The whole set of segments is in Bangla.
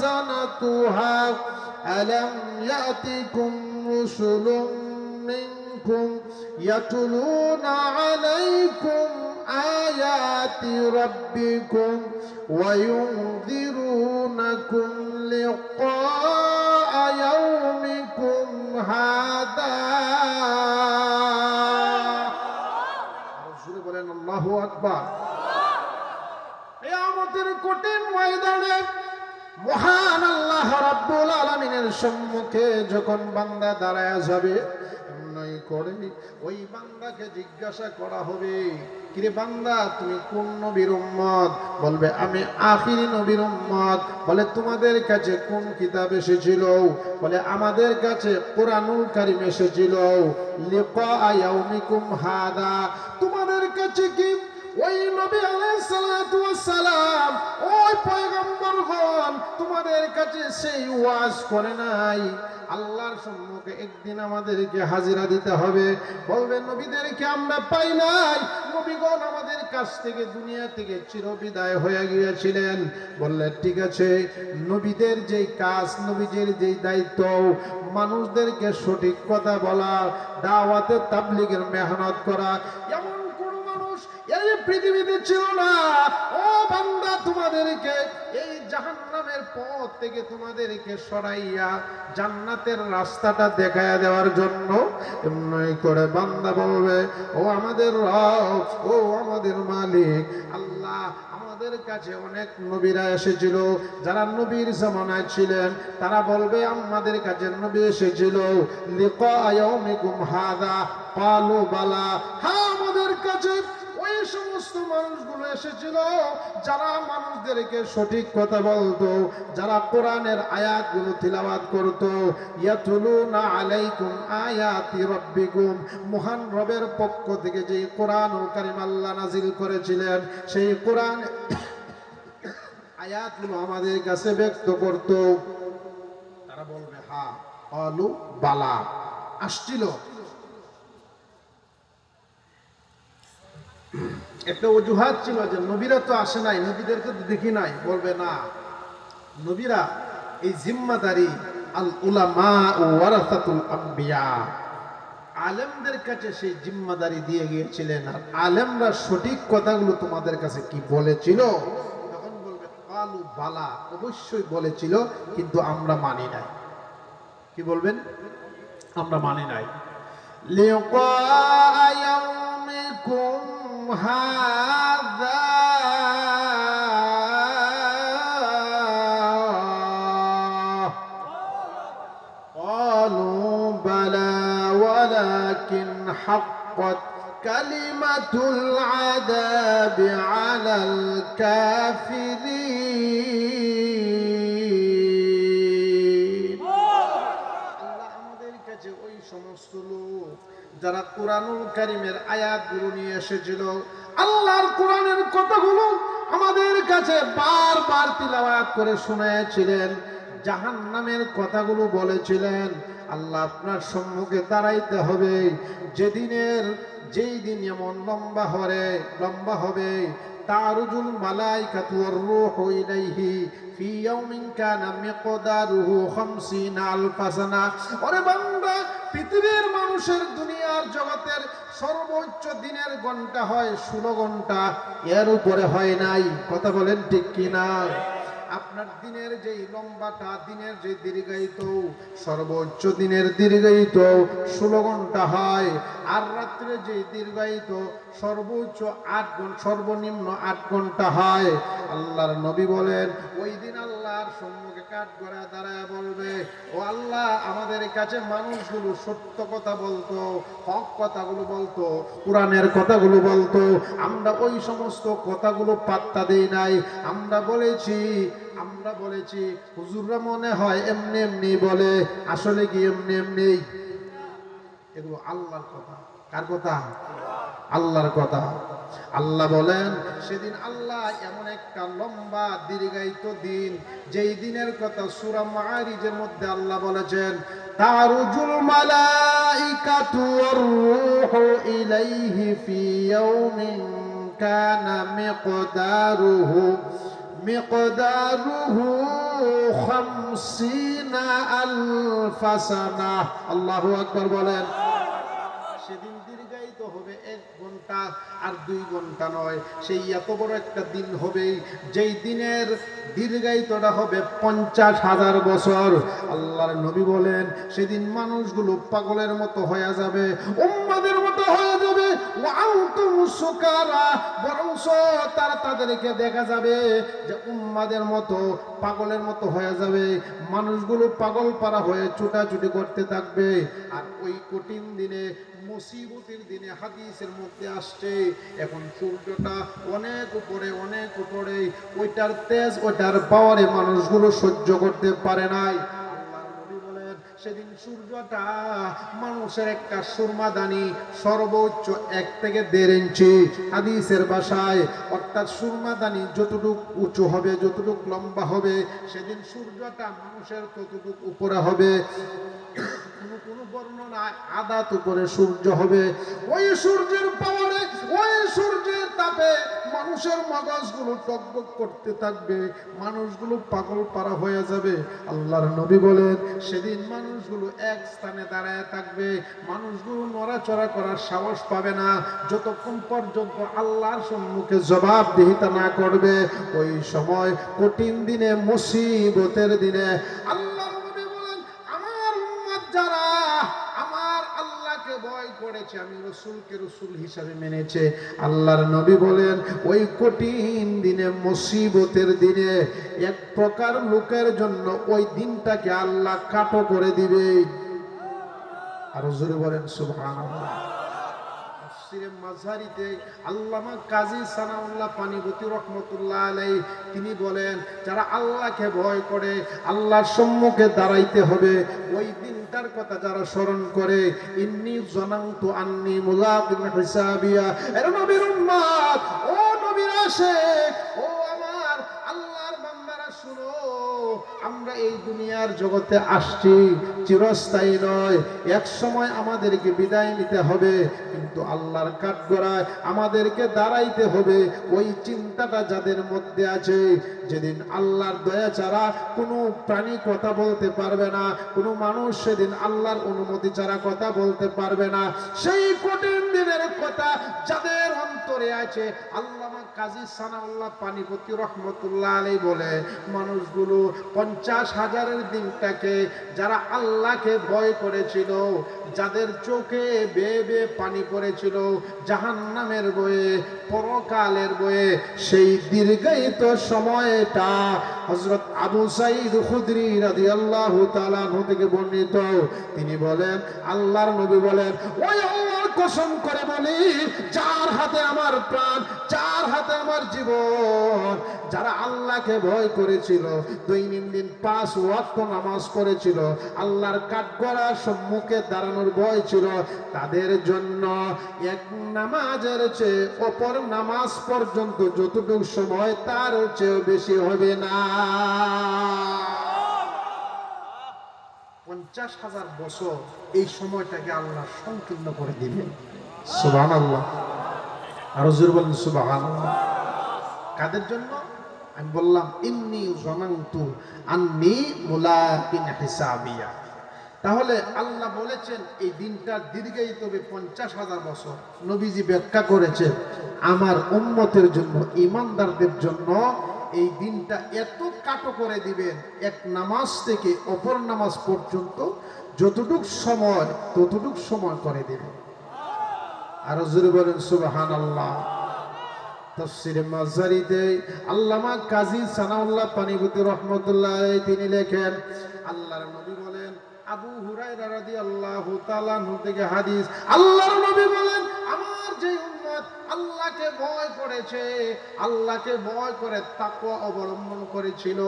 خزنتها ألم يأتكم رسل منكم يتلون عليكم آيات ربكم وينذرونكم لقاء يومكم هذا বলেন আল্লাহু আকবার। কিয়ামতের কঠিন ময়দানে মহান আল্লাহ রাব্বুল আলামিনের সম্মুখে যখন বান্দা দাঁড়ায়া যাবে, এমনই করে ওই বান্দাকে জিজ্ঞাসা করা হবে, কিরে বান্দা তুমি কোন নবীর উম্মত? বলবে আমি আখিরি নবীর উম্মত। বলে তোমাদের কাছে কোন কিতাব এসেছিল? বলে আমাদের কাছে কোরআনুল কারীম এসেছিল। লিকা ইয়াউমিকুম হাদা, তোমাদের কাছে কি ওই নবী আলাইহিস সালাতু ওয়াস সালাম, ওই পয়গম্বরগণ তোমাদের কাছে সেই ওয়াজ করে নাই? আল্লাহর সম্মুখে একদিন আমাদেরকে হাজিরা দিতে হবে। বলবে নবীদেরকে আমরা পাই নাই, নবীগণ আমাদের কাছ থেকে দুনিয়া থেকে চিরবিদায় হয়ে গিয়েছিলেন। বললে ঠিক আছে, নবীদের যেই কাজ, নবীদের যেই দায়িত্ব, মানুষদেরকে সঠিক কথা বলা, দাওয়াতে তাবলীগের মেহনত করা, এমন কোন মানুষ এই পৃথিবীতে ছিল না। ও বান্দা, তোমাদেরকে এই জাহান্নামের পথ থেকে তোমাদেরকে সরাইয়া জান্নাতের রাস্তাটা দেখায়া দেওয়ার জন্য এমনি করে বান্দা বলবে, ও আমাদের রব, ও আমাদের মালিক আল্লাহ, আমাদের কাছে অনেক নবীরা এসেছিল, যারা নবীর জামানায় ছিলেন, তারা বলবে আমাদের কাছে নবী এসেছিল। লিকা ইয়াউমিকুম হাদা ক্বালু বালা, হ্যাঁ আমাদের কাছে ওই সমস্ত মানুষগুলো এসেছিল যারা মানুষদেরকে সঠিক কথা বলতো, যারা কোরআনের আয়াতগুলো তিলাওয়াত করত। ইয়াতুলুনা আলাইকুম আয়াতি রাব্বিকুম, মহান রবের পক্ষ থেকে যে কোরআনুল কারীম আল্লাহ নাজিল করেছিলেন, সেই কোরআন আয়াতগুলো আমাদের কাছে ব্যক্ত করত। তারা বলবে হ্যাঁ, ক্বালু বালা, আসছিল। একটা অজুহাত ছিল যে নবীরা তো আসে নাই, নবীদেরকে তো দেখি নাই। বলবে না, নবীরা এই জিম্মাদারি আল উলামা ওয়ারাসাতুল আম্বিয়া, আলেমদের কাছে সেই জিম্মাদারি দিয়ে গিয়েছিলেন। আর আলেমরা সঠিক কথাগুলো তোমাদের কাছে কি বলেছিল? তখন বলবে ক্বালু বালা, অবশ্যই বলেছিল, কিন্তু আমরা মানি নাই। কি বলবেন? আমরা মানি নাই। লিকা ইয়াউমিকুম هذا قالوا بلى ولكن حقت كلمة العذاب على الكافرين। আল্লাহ আমাদের কাছে ওই সমস্ত লোক যারা কোরআনুল কারীমের আয়াতগুলো নিয়ে এসেছিল, আল্লাহর কোরআনের কথাগুলো আমাদের কাছে বারবার তিলাওয়াত করে শুনিয়েছিলেন, জাহান্নামের কথাগুলো বলেছিলেন। আল্লাহ আপনার সম্মুখে দাঁড়াইতে হবে, যেই দিন এমন লম্বা হবে তারুজুল মালাইকাতু ওয়ার রূহু ইলাইহি ফি ইয়াউমিন কানা মিকদারুহু 50 আলফা সানা। ওরে বান্দা, পৃথিবীর মানুষের দুনিয়ার জগতের সর্বোচ্চ দিনের ঘন্টা হয় 16 ঘন্টা, এর উপরে হয় নাই। কথা বলেন ঠিক কিনা? আপনার দিনের যেই লম্বাটা, দিনের যে দীর্ঘায়িত, সর্বোচ্চ দিনের দীর্ঘায়িত 16 ঘন্টা হয়। আর রাত্রে যে দীর্ঘায়িত সর্বোচ্চ 8 ঘন্টা, সর্বনিম্ন 8 ঘন্টা হয়। আল্লাহর নবী বলেন, ওই দিন আল্লাহর সম্মুখে কাঠ গড়া দাঁড়ায় বলবে, ও আল্লাহ, আমাদের কাছে মানুষগুলো সত্য কথা বলতো, হক কথাগুলো বলতো, কোরআনের কথাগুলো বলতো, আমরা ওই সমস্ত কথাগুলো পাত্তা দেই নাই। আমরা বলেছি হুজুররা মনে হয় এমনি এমনি বলে, আসলে কি এমনি এমনি? এগুলো আল্লাহর কথা। কার কথা? আল্লাহর কথা। আল্লাহ বলেন, সেদিন আল্লাহ এমন একটা লম্বা দীর্ঘায়িত দিন, যেই দিনের কথা সূরা মাআরিজের মধ্যে আল্লাহ বলেছেন, তারুজুল মালাইকাতু ওয়ার রূহু ইলাইহি ফি ইয়াউমিন কানা মিকদারুহু 50 খামসিনা আলফা সানাহ। আল্লাহু আকবার বলেন। সেদিন দীর্ঘায়িত হবে 1 ঘন্টা আর 2 ঘন্টা নয়, সেই এত বড় একটা দিন হবে যেই দিনের দীর্ঘায়িতটা হবে 50,000 বছর। আল্লাহর নবী বলেন সেদিন মানুষগুলো পাগলের মতো হয়ে যাবে, উম্মাদের মতো হয়ে যাবে। ওয়া আনতুম সুকারা, বরংস তাদেরকে দেখা যাবে যে উম্মাদের মতো পাগলের মতো হয়ে যাবে। মানুষগুলো পাগল পারা হয়ে ছুটাছুটি করতে থাকবে। আর ওই কঠিন দিনে, মুসিবতের দিনে হাদিসের মধ্যে আসছে এখন সূর্যটা অনেক উপরে, অনেক উপরে, ওইটার তেজ, ওইটার পাওয়ারে মানুষগুলো সহ্য করতে পারে নাই। আল্লাহর নবী বলেন সেদিন সূর্যটা মানুষের একটা সুরমাদানি সর্বোচ্চ 1 থেকে 1.5 ইঞ্চি, হাদিসের ভাষায়, অর্থাৎ সুরমাদানি যতটুকু উঁচু হবে, যতটুকু লম্বা হবে, সেদিন সূর্যটা মানুষের ততটুকু উপরে হবে। কোনো বর্ণনায় আদাত উপরে সূর্য হবে। ওই সূর্যের পাওয়ারে, ওই সূর্যের তাপে মানুষের মগজগুলো টকবক করতে থাকবে, মানুষগুলো পাগল পারা হয়ে যাবে। আল্লাহর নবী বলেন সেদিন মানুষগুলো এক স্থানে দাঁড়ায় থাকবে, মানুষগুলো নড়াচড়া করার সাহস পাবে না যতক্ষণ পর্যন্ত আল্লাহর সম্মুখে জবাবদিহিতা না করবে। ওই সময় কঠিন দিনে, মুসিবতের দিনে আল্লাহর নবী বলেন আমার উম্মত যারা আমার আল্লাহকে ভয় করেছে, আমি রাসূলকে রাসূল হিসাবে মেনেছে, আল্লাহর নবী বলেন ওই কঠিন দিনে, মুসিবতের দিনে এক প্রকার লোকের জন্য ওই দিনটাকে আল্লাহ কাটো করে দিবে। আর জোরে বলেন সুবহানাল্লাহ। তাফসীরে মাযহারিতে আল্লামা কাজী সানাউল্লাহ পানিপতি রাহমাতুল্লাহ আলাইহি তিনি বলেন যারা আল্লাহকে ভয় করে, আল্লাহর সম্মুখে দাঁড়াইতে হবে, ওই দিনটার কথা যারা স্মরণ করে, ইন্নী জানান্তু আন্নী মুলাকিন হিসাবিয়া, এর নবীর উম্মত, ও নবীর আশিক, ও আমার আল্লাহর বান্দারা শুনো, আমরা এই দুনিয়ার জগতে আসছি চিরস্থায়ী নয়, এক সময় আমাদেরকে বিদায় নিতে হবে, কিন্তু আল্লাহর কাঠগড়ায় আমাদেরকে দাঁড়াইতে হবে। ওই চিন্তাটা যাদের মধ্যে আছে, যেদিন আল্লাহর দয়া ছাড়া কোনো প্রাণী কথা বলতে পারবে না, কোনো মানুষ সেদিন আল্লাহর অনুমতি ছাড়া কথা বলতে পারবে না, সেই কঠিন দিনের কথা যাদের অন্তরে আছে, আল্লামা কাজী সানাউল্লাহ পানিপতি রাহমাতুল্লাহ আলাইহি বলে মানুষগুলো 50,000-এর দিনটাকে যারা আল্লাহকে ভয় করেছিল, যাদের চোখে বেয়ে বেয়ে পানি পড়েছিল জাহান্নামের বয়ে, পরকালের বয়ে, সেই দীর্ঘায়িত সময়টা হযরত আবু সাঈদ খুদরি রাদিয়াল্লাহু তাআলা আনহু থেকে বর্ণিত। তিনি বলেন আল্লাহর নবী বলেন ওই আল্লাহর কসম করে বলি যার হাতে আমার প্রাণ, যার হাতে আমার জীবন, যারা আল্লাহকে ভয় করেছিল, দৈনন্দিন 5 ওয়াক্ত নামাজ পড়েছিল, আল্লাহর কাঠগড়ার সম্মুখে দাঁড়ানোর ভয় ছিল, তাদের জন্য এক নামাজের চেয়ে অপর নামাজ পর্যন্ত যতটুকু সময় তার চেয়েও বেশি হবে না। 50,000 বছর এই সময়টাকে আল্লাহ সংকীর্ণ করে দিবেন। সুবহানাল্লাহ। আরো জোরে বলেন সুবহানাল্লাহ। কাদের জন্য? আমি বললাম ইন্নী জানান্তু আন্নী মুলাকিন হিসাবিয়া। তাহলে আল্লাহ বলেছেন এই দিনটা দীর্ঘায়িত হবে 50,000 বছর। নবীজি ব্যাখ্যা করেছেন আমার উম্মতের জন্য, ঈমানদারদের জন্য এই দিনটা এত কাটো করে দিবেন, এক নামাজ থেকে অপর নামাজ পর্যন্ত যতটুক সময় ততটুক সময় করে দিবেন। আরো জোরে বলেন সুবহানাল্লাহ। তাফসীরে মাযহারিতে আল্লামা কাজী সানাউল্লাহ পানিপতি রাহমাতুল্লাহ আলাইহি তিনি লেখেন আল্লাহর নবী বলেন, আবু হুরায়রা রাদিয়াল্লাহু তাআলা আনহু থেকে হাদিস, আল্লাহর নবী বলেন আমার যে উম্মত আল্লাহকে ভয় করেছে, আল্লাহকে ভয় করে তাকওয়া অবলম্বন করেছিল,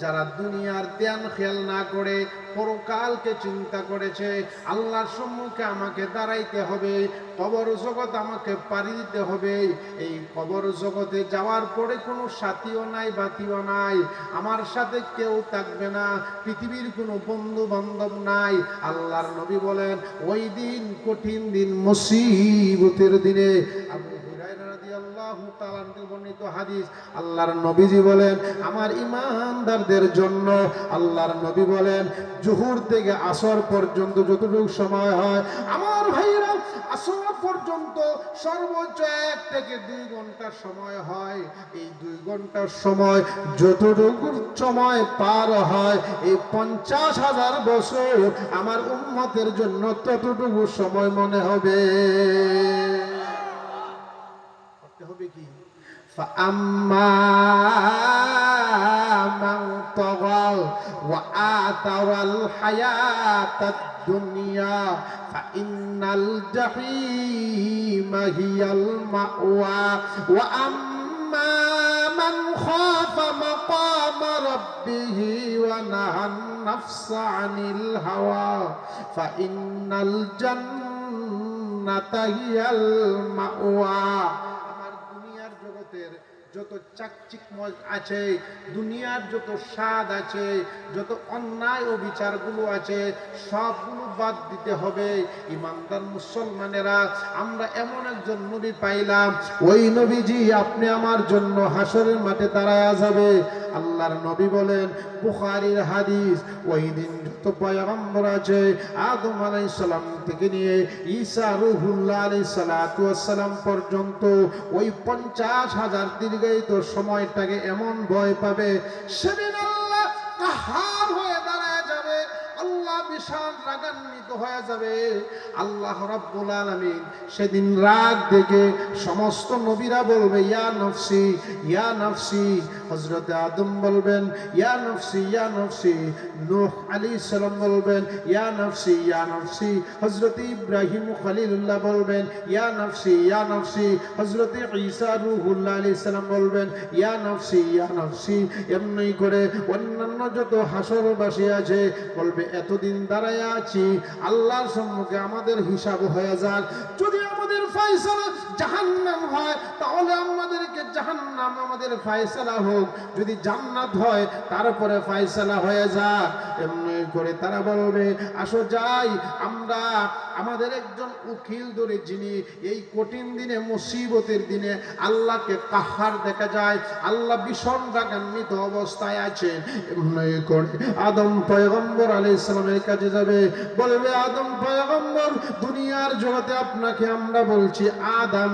যারা দুনিয়ার ধ্যান খেয়াল না করে পরকালকে চিন্তা করেছে, আল্লাহর সম্মুখে আমাকে দাঁড়াইতে হবে, কবর জগৎ আমাকে পাড়ি দিতে হবে, এই কবর জগতে যাওয়ার পরে কোনো সাথীও নাই, বাতিও নাই, আমার সাথে কেউ থাকবে না, পৃথিবীর কোনো বন্ধু বান্ধব নাই। আল্লাহর নবী বলেন ওই দিন কঠিন দিন, মুসিবতের দিনে। আবু হুরায়রা রাদিয়াল্লাহু তাআলা থেকে বর্ণিত হাদিস, আল্লাহর নবীজি বলেন আমার ঈমানদারদের জন্য আল্লাহর নবী বলেন জোহর থেকে আসর পর্যন্ত যতটুকু সময় হয় আমার ভাইরা আসর পর্যন্ত সর্বোচ্চ 1 থেকে 2 ঘন্টা সময় হয়। এই 2 ঘন্টার সময় যতটুকু সময় পার হয় এই 50,000 বছর আমার উম্মতের জন্য ততটুকু সময় মনে হবে। করতে হবে কি? فأما من طغى وآثر الحياة الدنيا فإن الجحيم هي المأوى وأما من خاف مقام ربه ونهى النفس عن الهوى فإن الجنة هي المأوى। যত চাকচিকময় আছে, দুনিয়ার যত স্বাদ আছে, যত অন্যায় ও বিচারগুলো আছে, সবগুলো বাদ দিতে হবে। ইমানদার মুসলমানেরা, আমরা এমন একজন নবী পাইলাম, ওই নবীজি আপনি আমার জন্য হাসরের মাঠে দাঁড়ায়া যাবে। আল্লাহর নবী বলেন, বুখারীর হাদিস, ওই দিন যত পয়গম্বর আছে আদম আলাইহিস সালাম থেকে নিয়ে ঈসা রূহুল্লাহ আলাইহিস সালাতু ওয়াস সালাম পর্যন্ত ওই 50,000 দীর্ঘায়িত সময়টাকে এমন ভয় পাবে, সেদিন আল্লাহ কাহার হয়ে দাঁড়ায় যাবে, আল্লাহ বিশাল রাগান্বিত হয়ে যাবে। আল্লাহ রাব্বুল আলামিন সেদিন রাগ দেখে সমস্ত নবীরা বলবে ইয়া নফসি ইয়া নফসি। হযরত আদম বলবেন ইয়া নফসি ইয়া নফসি। নূহ আলাইহিস সালাম বলবেন ইয়া নফসি ইয়া নফসি। হযরত ইব্রাহিম খলিলুল্লাহ বলবেন ইয়া নফসি ইয়া নফসি। হযরত ঈসা রূহুল্লাহ আলাইহিস সালাম বলবেন ইয়া নফসি ইয়া নফসি। এমনি করে অন্যান্য যত হাসরবাসী আছে বলবে এতদিন দাঁড়ায় আছি আল্লাহর সম্মুখে আমাদের হিসাব হয়ে যাক। যদি আমাদের ফয়সালা জাহান্নাম হয় তাহলে আমাদেরকে জাহান্নাম আমাদের ফয়সালা হোক, যদি জান্নাত হয় তারপরে ফয়সালা হয়ে যাক। এমনি করে তারা বলবে আসো যাই আমরা আমাদের একজন উকিল ধরে, যিনি এই কঠিন দিনে মুসিবতের দিনে আল্লাহকে কাহার দেখা যায়, আল্লাহ ভীষণ রাগান্বিত অবস্থায় আছেন। এমনি করে আদম পয়গম্বর আলাইহিস সালামের কাছে যাবে, বলবে আদম পয়গম্বর দুনিয়ার জগতে আপনাকে আমরা বলছি আদম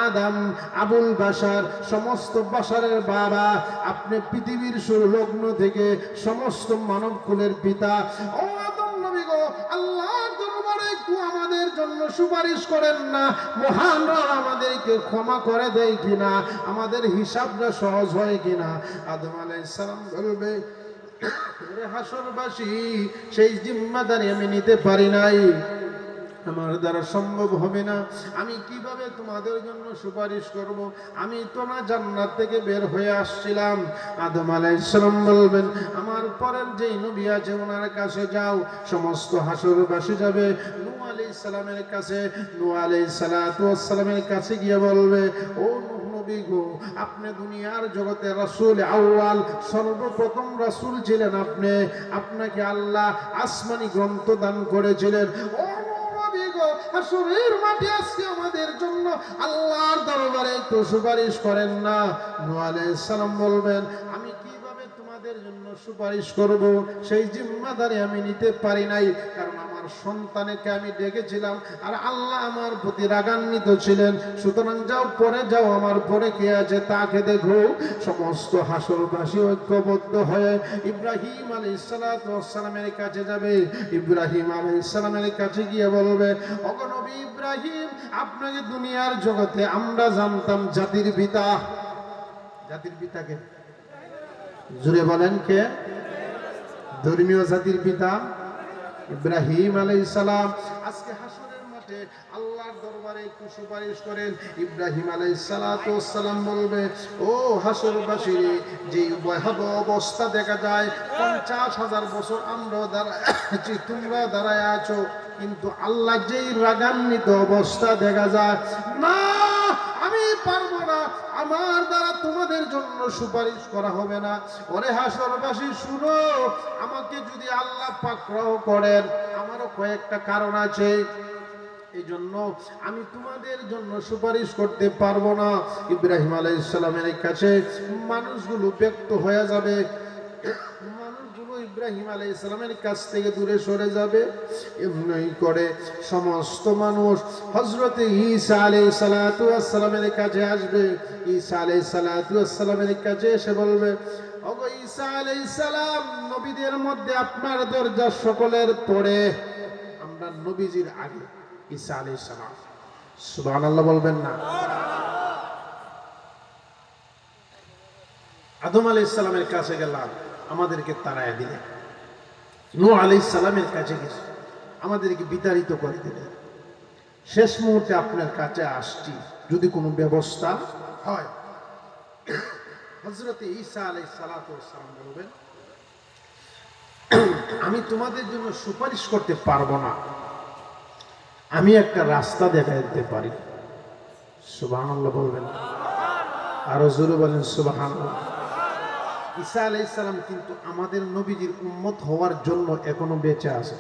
আদম আবুল বাশার, সমস্ত বাশারের বাবা, আপনি পৃথিবীর লগ্ন থেকে সমস্ত মানব কুলের পিতা। ও আদম নবী গো, আল্লাহর দরবারে একটু আমাদের জন্য সুপারিশ করেন না, মহান রব আমাদেরকে ক্ষমা করে দেয় কিনা, আমাদের হিসাবটা সহজ হয় কিনা। আদম আলাইহিস সালাম বলবে হাসরবাসী সেই জিম্মাদারি আমি নিতে পারি নাই, আমার দ্বারা সম্ভব হবে না। আমি কিভাবে তোমাদের জন্য সুপারিশ করব? আমি তো না জান্নাত থেকে বের হয়ে আসছিলাম। আদম আলাইহিস সালাম বলবেন আমার পরের যেই নবী আছে ওনার কাছে যাও। সমস্ত হাসরবাসী যাবে নূহ আলাইহিস সালামের কাছে। নূহ আলাইহিস সালাতু ওয়াস সালামের কাছে গিয়ে বলবে ও আপনি দুনিয়ার জগতে রাসূল আউয়াল, সর্বপ্রথম রাসূল ছিলেন আপনি, আপনাকে আল্লাহ আসমানি গ্রন্থ দান করেছিলেন। ও নবী গো, হাসরের মাঠে আজকে আমাদের জন্য আল্লাহর দরবারে একটু সুপারিশ করেন না। নূহ আলাইহিস সালাম বলবেন আমি কিভাবে তোমাদের জন্য সুপারিশ করব? সেই জিম্মাদারি আমি নিতে পারি নাই, কারণ আমার সন্তানকে আমি ডেকেছিলাম আর আল্লাহ আমার প্রতি রাগান্বিত ছিলেন। সুতরাং যাও পরে যাও, আমার পরে কে আছে তাকে দেখো। সমস্ত হাসরবাসী ঐক্যবদ্ধ হয়ে ইব্রাহিম আলাইহিস সালাতু ওয়াস সালামের কাছে যাবে। ইব্রাহিম আলাইহিস সালামের কাছে গিয়ে বলবে ওগো নবী ইব্রাহিম, আপনাকে দুনিয়ার জগতে আমরা জানতাম জাতির পিতা। জাতির পিতাকে জুড়ে বলেন কে? ধর্মীয় জাতির পিতা ইব্রাহিম আলাইহিস সালাম। আজকে হাসরের মাঠে আল্লাহর দরবারে একটু সুপারিশ করেন। ইব্রাহিম আলাইহিস সালাতু ওয়াস সালাম বলবে ও হাসরবাসী, যে ভয়াবহ অবস্থা দেখা যায়, 50,000 বছর আমরা দাঁড়ায় আছি, তোমরা দাঁড়ায় আছো, কিন্তু আল্লাহ যেই রাগান্বিত অবস্থা দেখা যায় না, আমি পারবো না, আমার দ্বারা তোমাদের জন্য সুপারিশ করা হবে না। ওরে হাসরবাসী শুনো, আমাকে যদি আল্লাহ পাকড়াও করেন, আমারও কয়েকটা কারণ আছে। এই জন্য আমি তোমাদের জন্য সুপারিশ করতে পারবো না। ইব্রাহিম আলাইহিস সালামের কাছে মানুষগুলো ব্যক্ত হয়ে যাবে, মানুষগুলো ইব্রাহিম আলাইহিস সালামের কাছ থেকে দূরে সরে যাবে। এমনি করে সমস্ত মানুষ হযরত ঈসা আলাইহিস সালাতু ওয়াস সালামের কাছে আসবে। ঈসা আলাইহিস সালাতু ওয়াস সালামের কাছে এসে বলবে, ওগো ঈসা আলাইহিস সালাম, নবীদের মধ্যে আপনার দরজা সকলের পরে, আমরা নবীজির আগে। ঈসা আলাইহিস সালাম, সুবহানাল্লাহ বলবেন না? আদম আলাইহিস সালামের কাছে গেলাম, আমাদেরকে তাড়ায় দিলেন। নূহ আলাইহিস সালামের কাছে গেছি, আমাদেরকে বিতাড়িত করে দিলেন। শেষ মুহূর্তে আপনার কাছে আসছি, যদি কোনো ব্যবস্থা হয়। হযরত ঈসা আলাইহিস সালাতু ওয়াস সালাম বলবেন, আমি তোমাদের জন্য সুপারিশ করতে পারবো না, আমি একটা রাস্তা দেখাই দিতে পারি। সুবহানাল্লাহ বলবেন? আরো জোরে বলেন সুবহানাল্লাহ। ঈসা আলাইহিস সালাম কিন্তু আমাদের নবীজির উম্মত হওয়ার জন্য এখনো বেঁচে আছে।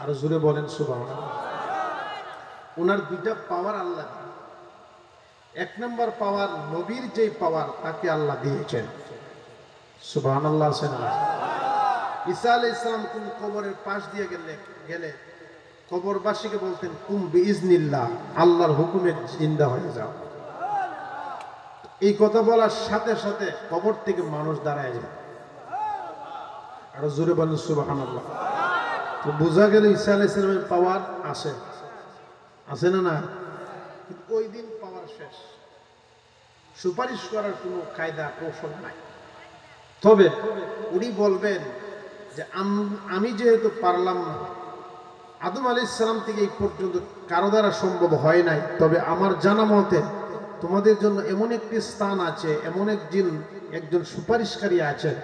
আরো জোরে বলেন সুবহানাল্লাহ। ওনার দুইটা পাওয়ার আল্লাহ, এক নম্বর পাওয়ার, নবীর যে পাওয়ার তাকে আল্লাহ দিয়েছেন। সুবহানাল্লাহ আছেন না? ঈসা আলাইহিস সালাম কোন কবরের পাশ দিয়ে গেলে কবরবাসীকে বলতেন, কুম বিইজনিল্লাহ, আল্লাহর হুকুমে জিন্দা হয়ে যাও। এই কথা বলার সাথে সাথে কবর থেকে মানুষ দাঁড়ায় যায়। আরো জোরে বলেন সুবহানাল্লাহ। তো বোঝা গেল ঈসা আলাইহিস সালামের পাওয়ার আছে, আছে না? না, কিন্তু ওই দিন পাওয়ার শেষ, সুপারিশ করার কোনো কায়দা কৌশল নাই। তবে উনি বলবেন যে আমি যেহেতু পারলাম না, আদম আলাইহিস সালাম থেকে এই পর্যন্ত কারো দ্বারা সম্ভব হয় নাই, তবে আমার জানা মতে তোমাদের জন্য এমন একটি স্থান আছে, এমন একজন সুপারিশকারী আছেন,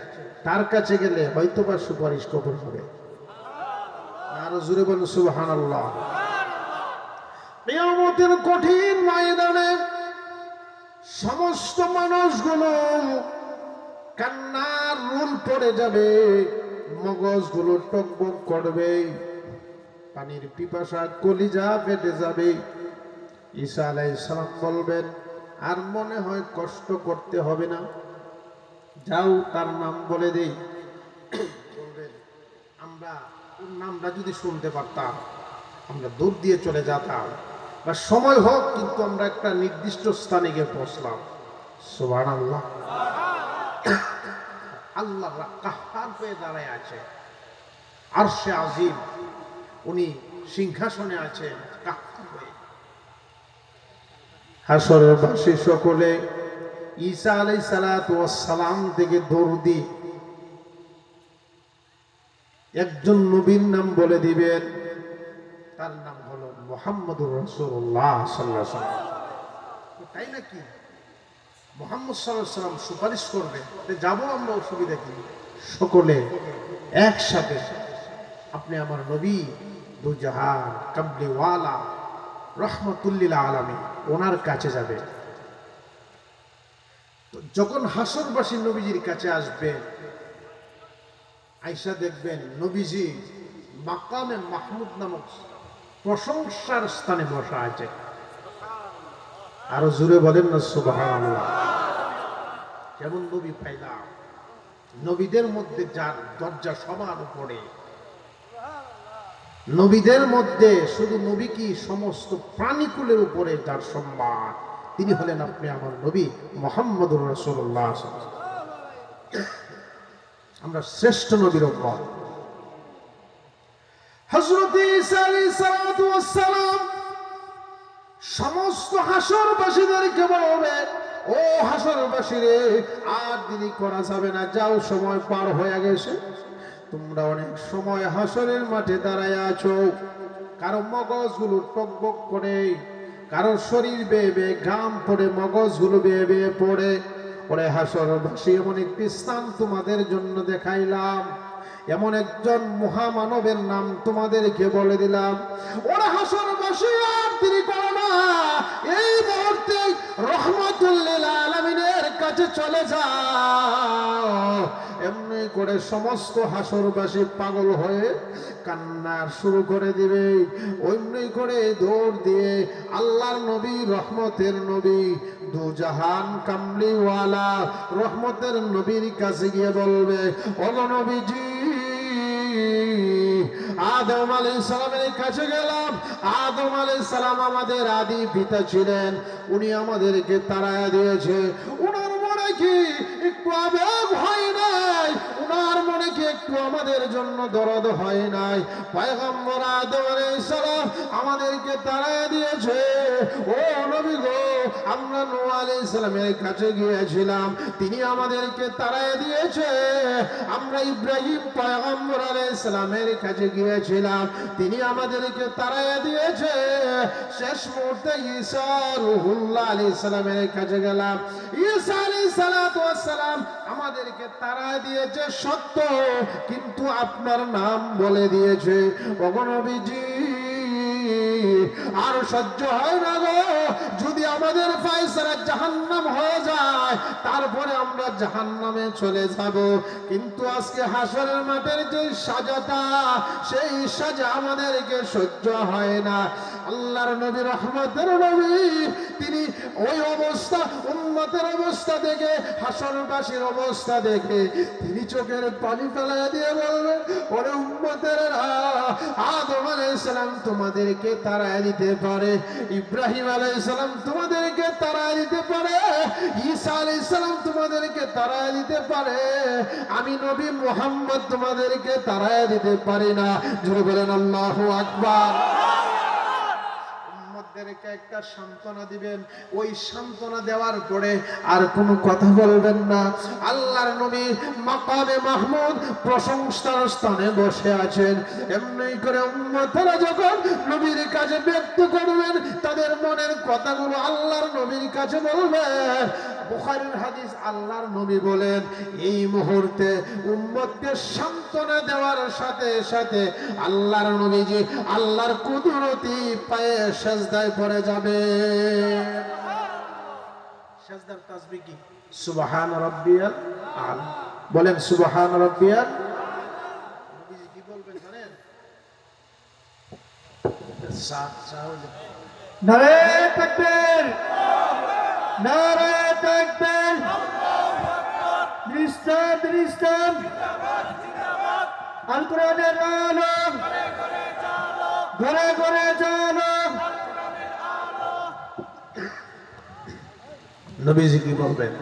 তার কাছে গেলে হয়তোবা সুপারিশ কবুল হবে। আরো জোরে বলেন সুবহানাল্লাহ। কিয়ামতের কঠিন ময়দানে সমস্ত মানুষগুলো কান্নার রোল পড়ে যাবে, মগজগুলো টকবক করবে, পানির পিপাসা কলিজা ফেটে যাবে। ঈসা আলাইহিস সালাম বলবেন, আর মনে হয় কষ্ট করতে হবে না, যাও তার নাম বলে দেই। বলবেন, আমরা ওর নামটা যদি শুনতে পারতাম আমরা দূর দিয়ে চলে যেতাম, বা সময় হোক কিন্তু আমরা একটা নির্দিষ্ট স্থানে গিয়ে পৌঁছলাম। সুবহানাল্লাহ। আল্লাহ কাহ্হার হয়ে দাঁড়ায় আছে, আরশে আজিম, উনি সিংহাসনে আছেন কাহ্হার হয়ে। হাসরের বাসী সকলে ঈসা আলাইহিস সালাতু ওয়াস সালাম থেকে দরুদি একজন নবীর নাম বলে দিবেন, তার নাম হলো মুহাম্মদুর রাসূলুল্লাহ সাল্লাল্লাহু আলাইহি ওয়াসাল্লাম। তাই নাকি? মুহাম্মদ সাল্লাল্লাহু আলাইহি ওয়াসাল্লাম সুপারিশ করবে, যাবো আমরা, অসুবিধা কি? সকলে একসাথে, আপনি আমার নবী, দুজাহান কামলিওয়ালা রাহমাতুল লিল আলামিন, ওনার কাছে যাবে। তো যখন হাসরবাসী নবীজির কাছে আসবে, আয়েশা দেখবেন নবীজি মাকামে মাহমুদ নামক প্রশংসার স্থানে বসা আছে। আরো জোরে বলেন না সুবহানাল্লাহ। যেমন নবী পাইলাম, নবীদের মধ্যে যার দরজা সবার উপরে, নবীদের মধ্যে শুধু নবী কি, সমস্ত প্রাণীকুলের উপরে যার সম্মান, তিনি হলেন আপনি আমার নবী মুহাম্মদুর রাসূলুল্লাহ। আমরা শ্রেষ্ঠ নবীর উম্মত। হযরত ঈসা আলাইহিস সালাতু ওয়াস সালাম সমস্ত হাসরবাসীদেরকে বলবে, ও হাসরবাসীরে, আর দেরি করা যাবে না, যাও, সময় পার হয়ে গেছে। তোমরা অনেক সময় হাসরের মাঠে দাঁড়ায় আছো, কারো মগজগুলো টকবক করে, কারো শরীর বেয়ে বেয়ে ঘাম পড়ে, মগজগুলো বেয়ে বেয়ে পড়ে। ওরে হাসরবাসী, এমন একটি স্থান তোমাদের জন্য দেখাইলাম, এমন একজন মহামানবের নাম তোমাদেরকে বলে দিলাম। ওরে হাসরবাসী, আর দেরি করো না, এই মুহূর্তে রহমাতুল লিল আলামিনের কাছে চলে যাও। এমনি করে সমস্ত হাসরবাসী পাগল হয়ে কান্না শুরু করে দিবে। অমনি করে দৌড় দিয়ে আল্লাহর নবী, রহমতের নবী, দু জাহান কামলিওয়ালা রহমতের নবীর কাছে গিয়ে বলবে, ওগো নবীজি, আদম আলাইহিস সালামের কাছে গেলাম। আদম আলাইহিস সালাম আমাদের আদি পিতা ছিলেন, উনি আমাদেরকে তাড়ায়া দিয়েছে। উনার মনে কি একটু আবেগ হয় নাই? উনার মনে কি একটু আমাদের জন্য দরদ হয় নাই? পয়গম্বর আদম আলাইহিস সালাম আমাদেরকে তাড়ায়া দিয়েছে। ও নবী গো, আমরা নূহ আলাইহিস সালামের কাছে গিয়েছিলাম, তিনি আমাদেরকে তাড়ায়া দিয়েছে। আমরা ইব্রাহিম পয়গম্বর আলাইহিস সালামের কাছে গিয়েছিলাম, তিনি আমাদেরকে তাড়ায়া দিয়েছে। শেষ মুহূর্তে ঈসা রূহুল্লাহ আলাইহিস সালামের কাছে গেলাম, ঈসা আলাইহিস সালাতু ওয়াস সালাম আমাদেরকে তাড়ায়া দিয়েছে সত্য, কিন্তু আপনার নাম বলে দিয়েছে। ওগো নবীজি, আর সহ্য হয় না গো, যদি আমাদের ফয়সালা জাহান্নাম হয়ে যায় তারপরে আমরা জাহান্নামে চলে যাব। কিন্তু আজকে হাসরের মাঠের যে সাজাটা, সেই সাজা আমাদেরকে সহ্য হয় না। আল্লাহর নবী, রহমতের নবী, তিনি ওই অবস্থা, উম্মতের অবস্থা দেখে, হাসরবাসীর অবস্থা দেখে তিনি চোখের পানি ফেলাইয়া দিয়ে বলবেন, ওরে উম্মতেরা, আদম আলাইহিস সালাম তোমাদেরকে তাড়ায় দিতে পারে, ইব্রাহিম আলাইহিস সালাম তোমাদেরকে তাড়ায় দিতে পারে, ঈসা আলাইহিস সালাম তোমাদেরকে তাড়ায় দিতে পারে, আমি নবী মুহাম্মদ তোমাদেরকে তাড়ায় দিতে পারি না। জোরে বলেন আল্লাহু আকবার। উম্মতদেরকে একটা সান্ত্বনা দিবেন, ওই সান্ত্বনা দেওয়ার পরে আর কোনো কথা বলবেন না। আল্লাহর নবী মাকামে মাহমুদ প্রশংসার স্থানে বসে আছেন। এমনি করে উম্মতরা যখন নবীর কাছে ব্যক্ত করবেন, তাদের মনের কথাগুলো আল্লাহর নবীর কাছে বলবেন। বুখারীর হাদিস, আল্লাহর নবী বলেন, এই মুহূর্তে উম্মতকে সান্ত্বনা দেওয়ার সাথে সাথে আল্লাহর নবীজি আল্লাহর কুদরতি পায়ে সেজদায় পড়ে যাবে। সেজদার তাসবিহ কি? সুবহান রাব্বিয়াল আলা। বলেন সুবহান রাব্বিয়াল। নবীজি কি বলবেন জানেন? নারে তাকবীর, নারে তাকবীর, দৃষ্টান্ত দৃষ্টান্ত, আল কোরআনের আলো ঘরে ঘরে জানো। নবীজি কি বলবেন?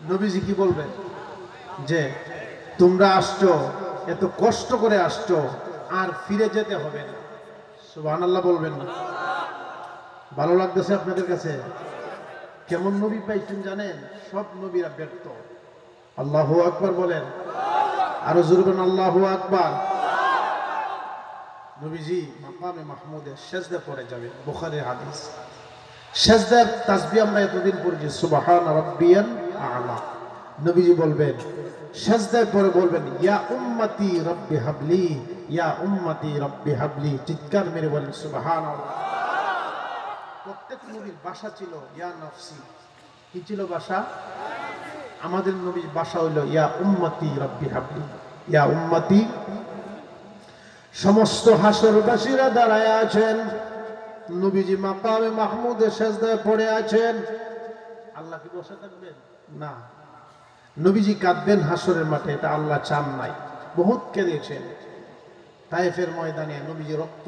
নবীজি কি বলবেন? যে তোমরা আসছো, এত কষ্ট করে আসছো, আর ফিরে যেতে হবে না। সুবহানাল্লাহ বলবেন না? ভালো লাগতেছে আপনাদের কাছে? কেমন নবী পাইছেন জানেন? সব নবীরা ব্যর্থ। আল্লাহু আকবার বলেন, আরো জোরে বলেন আল্লাহু আকবার। নবীজি মাকামে মাহমুদে সেজদা পড়ে যাবে, বুখারীর হাদিস। সেজদার তাসবিহ আমরা এতদিন পড়েছি, সুবহান রাব্বিয়াল আলা। নবীজি বলবেন, সেজদায় পড়ে বলবেন, ইয়া উম্মতি রব্বি হাবলি, ইয়া উম্মতি রব্বি হাবলি। চিৎকার মেরে বলেন সুবহানাল্লাহ। প্রত্যেক নবীর ভাষা ছিল ইয়া নফসি। কি ছিল ভাষা? আমাদের নবীর ভাষা হইল ইয়া উম্মতি রব্বি হাবলি, ইয়া উম্মতি। সমস্ত হাসরবাসীরা দাঁড়ায় আছেন, নবীজি মাকামে মাহমুদে সেজদায় পড়ে আছেন। আল্লাহ কি বসে থাকবেন? না, নবীজি কাঁদবেন হাসরের মাঠে, এটা আল্লাহ চান নাই। বহুত কেঁদেছেন। তায়েফের ময়দানে নবীজি রক্ত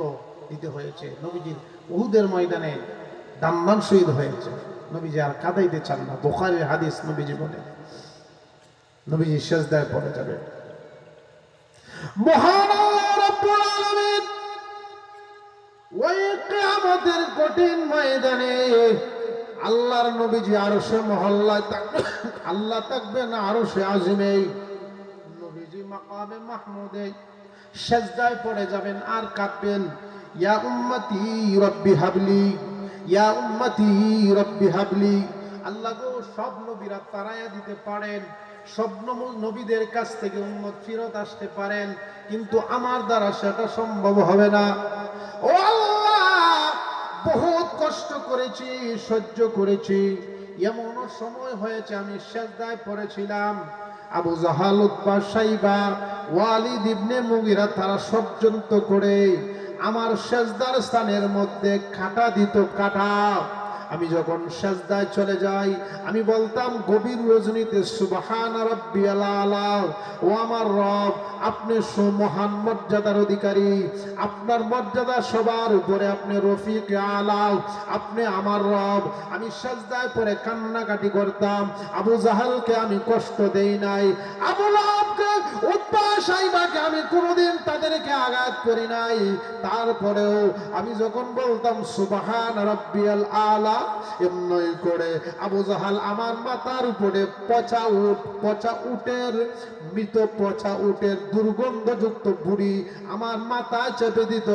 দিতে হয়েছে, নবীজির উহুদের ময়দানে দাম্মান শহীদ হয়েছে। নবীজি আর কাঁদাইতে চান না। বুখারীর হাদিস, নবীজি বলেন, নবীজি সেজদায় পড়ে যাবে। মহান আল্লাহ রাব্বুল আলামিন ওই কিয়ামতের কঠিন ময়দানে আল্লাহর নবীজি আরশে মহল্লায় থাকবেন, আল্লাহ থাকবেন আরশে আজিমে। নবীজি মাকামে মাহমুদে সেজদায় পড়ে যাবেন আর কাঁদবেন, ইয়া উম্মতি রব্বি হাবলি, ইয়া উম্মতি রব্বি হাবলি। আল্লাহ গো, সব নবীরা তাড়ায়া দিতে পারেন, সব নবীদের কাছ থেকে উম্মত ফিরত আসতে পারেন, কিন্তু আমার দ্বারা সেটা সম্ভব হবে না। ও আল্লাহ, বহুত কষ্ট করেছি, সহ্য করেছি, এমনও সময় হয়েছে আমি সেজদায় পড়েছিলাম, আবু জাহাল, উতবা, সাইবা, ওয়ালিদ ইবনে মুগিরা তারা ষড়যন্ত্র করে আমার সেজদার স্থানের মধ্যে কাঁটা দিত, কাঁটা। আমি যখন সেজদায় চলে যাই আমি বলতাম গভীর রজনীতে সুবহান রাব্বিয়াল আলা, ও আমার রব আপনি সুমহান মর্যাদার অধিকারী, আপনার মর্যাদা সবার উপরে, আপনি রফিক আলা, আপনি আমার রব। আমি সেজদায় পড়ে কান্নাকাটি করতাম। আবু জাহালকে আমি কষ্ট দেই নাই, আবু লাহাবকে, উতবা, সাইবাকে আমি কোনোদিন তাদেরকে আঘাত করি নাই। তারপরেও আমি যখন বলতাম সুবহান রাব্বিয়াল আলা, এমনি করে আবু জাহাল আমার মাথার উপরে পচা উটের মৃত পচা উটের দুর্গন্ধযুক্ত বুড়ি আমার মাথায় চেপে দিত,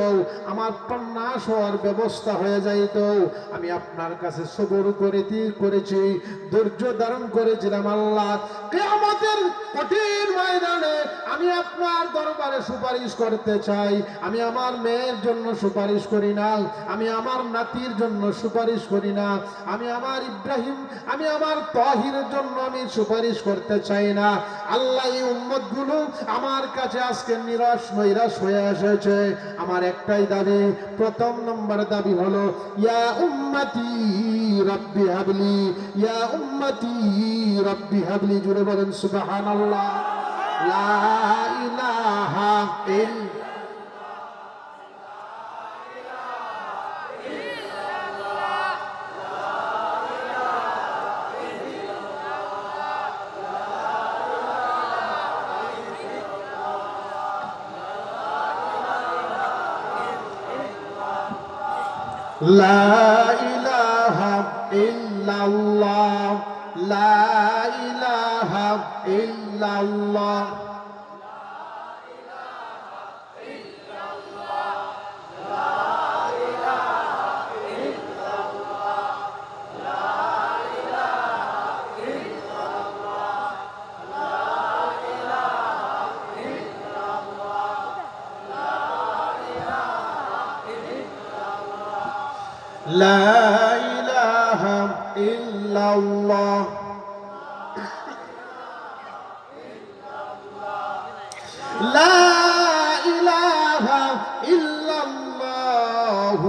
আমার প্রাণনাশ হওয়ার ব্যবস্থা হয়ে যাইত। আমি আপনার কাছে সবর করেছি, ধৈর্য ধারণ করেছিলাম। আল্লাহ, কিয়ামতের কঠিন ময়দানে আমি আপনার দরবারে সুপারিশ করতে চাই। আমি আমার মেয়ের জন্য সুপারিশ করি না, আমি আমার নাতির জন্য সুপারিশ করি না, আমি আমার ইব্রাহিম, আমি আমার তাহিরের জন্য আমি সুপারিশ করতে চাই না। আল্লাহ, এই উম্মতগুলো আমার কাছে আজকে নৈরাশ হয়ে এসেছে। আমার একটাই দাবি, প্রথম নম্বর দাবি হলো ইয়া উম্মতি রাব্বি হাবলি, ইয়া উম্মতি রাব্বি হাবলি। জুড়ে বলেন সুবহানাল্লাহ। লা ইলাহা ইল্লাল্লাহ। লা ইলাহা ইল্লাল্লাহ, লা ইলাহা ইল্লাল্লাহ। لا إله إلا الله لا إله إلا الله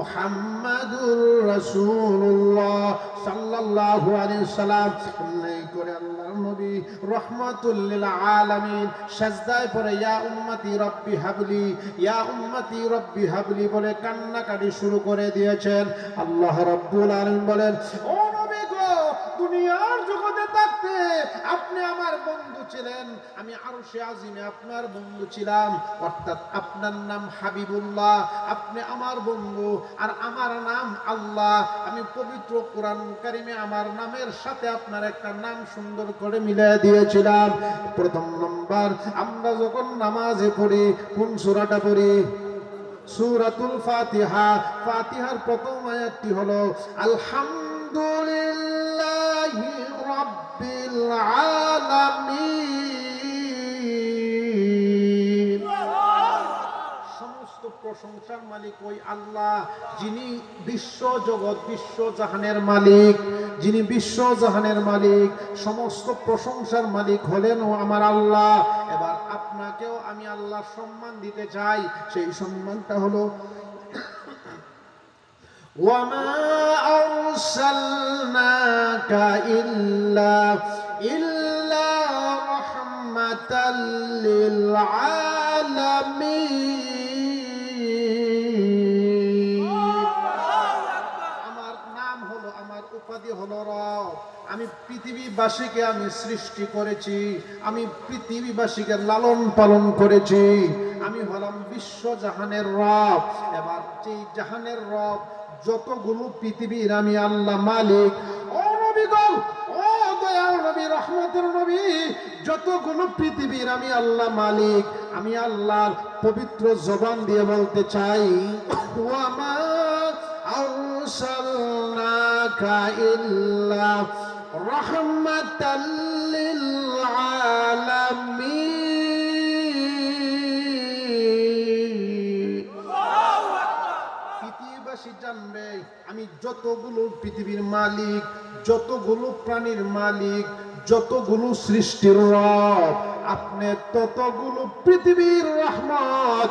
محمد رسول الله সাল্লাল্লাহু আলাইহি সাল্লাম। এই করে আল্লাহর নবী রাহমাতুল লিল আলামিন সাজদায় পড়ে ইয়া উম্মতি রব্বি হাবলি, ইয়া উম্মতি রব্বি হাবলি বলে কান্নাকাটি শুরু করে দিয়েছেন। আল্লাহ রাব্বুল আলামিন বলেন, ও নবী গো, দুনিয়ার জগতে থাকতে আপনি আমার বন্ধু ছিলেন, আমি আরশে আজিমে আপনার বন্ধু ছিলাম, অর্থাৎ আপনার নাম হাবিবুল্লাহ, আপনি আমার বন্ধু, আর আমার নাম আল্লাহ। আমি পবিত্র কোরআন কারিমে আমার নামের সাথে আপনার একটা নাম সুন্দর করে মিলিয়ে দিয়েছিলাম। প্রথম নম্বর, আমরা যখন নামাজে পড়ি কোন সূরাটা পড়ি? সূরাতুল ফাতিহা। ফাতিহার প্রথম আয়াতটি হলো আলহামদুলিল্লাহি রাব্বিল আলামিন। সমস্ত প্রশংসার মালিক ওই আল্লাহ, যিনি বিশ্ব জগৎ বিশ্ব জাহানের মালিক, যিনি বিশ্ব জাহানের মালিক, সমস্ত প্রশংসার মালিক হলেন ও আমার আল্লাহ। এবার আপনাকেও আমি আল্লাহ সম্মান দিতে চাই, সেই সম্মানটা হলো ওয়ামা আরসালনাকা ইল্লা রাহমাতাল লিল আলামিন। আমার নাম হলো, আমার উপাধি হলো রব। আমি পৃথিবীবাসীকে আমি সৃষ্টি করেছি, আমি পৃথিবীবাসীকে লালন পালন করেছি, আমি হলাম বিশ্ব জাহানের রব। এবার যেই জাহানের রব, যতগুলো পৃথিবীর আমি আল্লাহ মালিক। ও নবী গো, ও দয়াল নবী, রহমতের নবী, যতগুলো পৃথিবীর আমি আল্লাহ মালিক। আমি আল্লাহর পবিত্র জবান দিয়ে বলতে চাই, ওয়ামা আরসালনাকা ইল্লা রাহমাতাল লিল আলামিন। পৃথিবীবাসী জানবে আমি যতগুলো পৃথিবীর মালিক, যতগুলো প্রাণীর মালিক, যতগুলো সৃষ্টির রব, আপনি ততগুলো পৃথিবীর রহমত,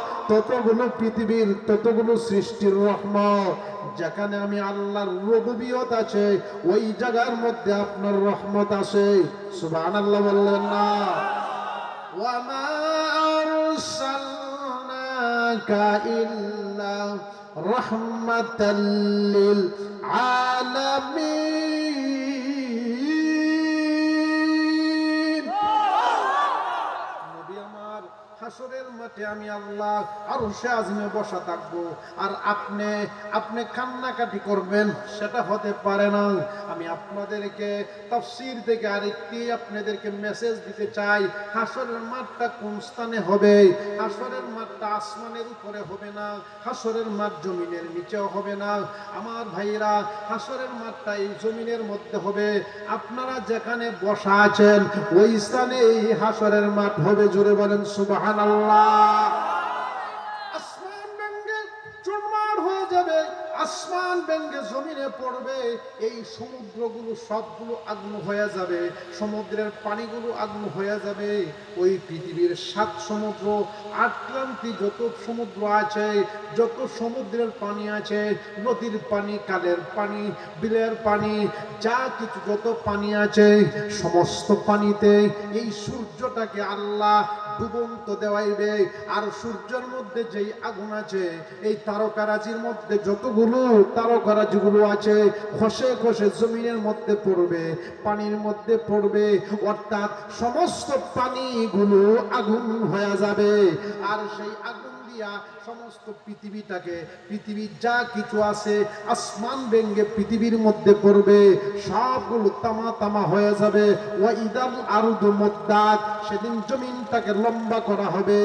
ততগুলো সৃষ্টির রহমত। যেখানে আমি আল্লাহর রুবুবিয়ত আছে, ওই জায়গার মধ্যে আপনার রহমত আছে। সুবহানাল্লাহ বললেন না? ওয়া মা আরসালনাকা ইল্লা রাহমাতাল লিল আলামিন। নবী আমার, হাসরের মাঠে আমি আল্লাহ আরশে আযমে বসা থাকবো, আর আপনি কান্নাকাটি করবেন, সেটা হতে পারে না। আমি আপনাদেরকে তাফসীর থেকে আরেকটি আপনাদেরকে মেসেজ দিতে চাই। হাসরের মাঠটা কোন স্থানে হবে? হাসরের মাঠটা আসমানের উপরে হবে না, হাসরের মাঠ জমিনের নিচেও হবে না। আমার ভাইরা, হাসরের মাঠটা এই জমিনের মধ্যে হবে। আপনারা যেখানে বসা আছেন ওই স্থানে এই হাসরের মাঠ হবে। জোরে বলেন সুবহানাল্লাহ। আসমান ভেঙে চুরমার হয়ে যাবে, আসমান ভেঙে জমিনে পড়বে, এই সমুদ্রগুলো সবগুলো আগুন হয়ে যাবে, সমুদ্রের পানিগুলো আগুন হয়ে যাবে। ওই পৃথিবীর 7 সমুদ্র, আটলান্টিক যত সমুদ্র আছে, যত সমুদ্রের পানি আছে, নদীর পানি, কালের পানি, বিলের পানি, যা কিছু যত পানি আছে, সমস্ত পানিতে এই সূর্যটাকে আল্লাহ ডুবন্ত দেওয়াইবে। আর সূর্যের মধ্যে যেই আগুন আছে, এই তারকারাজির মধ্যে যতগুলো তারকারাজিগুলো আছে, খসে খসে জমিনের মধ্যে পড়বে, পানির মধ্যে পড়বে, অর্থাৎ সমস্ত পানিগুলো আগুন হয়ে যাবে। আর সেই আগুন দিয়া সমস্ত পৃথিবীটাকে, পৃথিবীর যা কিছু আছে, আসমান ভেঙে পৃথিবীর মধ্যে পড়বে, সবগুলো তামা তামা হয়ে যাবে। ওয়া ইদাল আরদু মুদ্দাত, সেদিন জমিনটাকে লম্বা করা হবে,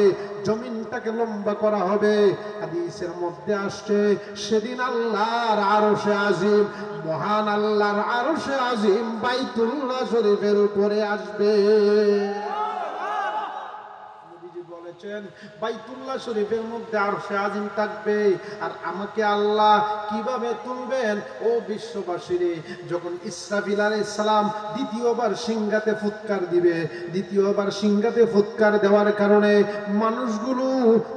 জমিনটাকে লম্বা করা হবে। হাদিসের মধ্যে আসছে, সেদিন আল্লাহর আরশে আজিম, মহান আল্লাহর আরশে আজিম বাইতুল্লাহ শরীফের উপরে আসবে। বাইতুল্লাহ শরীফের মধ্যে আরশে আজিম থাকবে। আর আমাকে আল্লাহ কিভাবে তুলবেন? ও বিশ্ববাসীরে, যখন ইসরাফিল আলাইহিস সালাম দ্বিতীয়বার সিংহাতে ফুৎকার দিবে, দ্বিতীয়বার সিংহাতে ফুৎকার দেওয়ার কারণে মানুষগুলো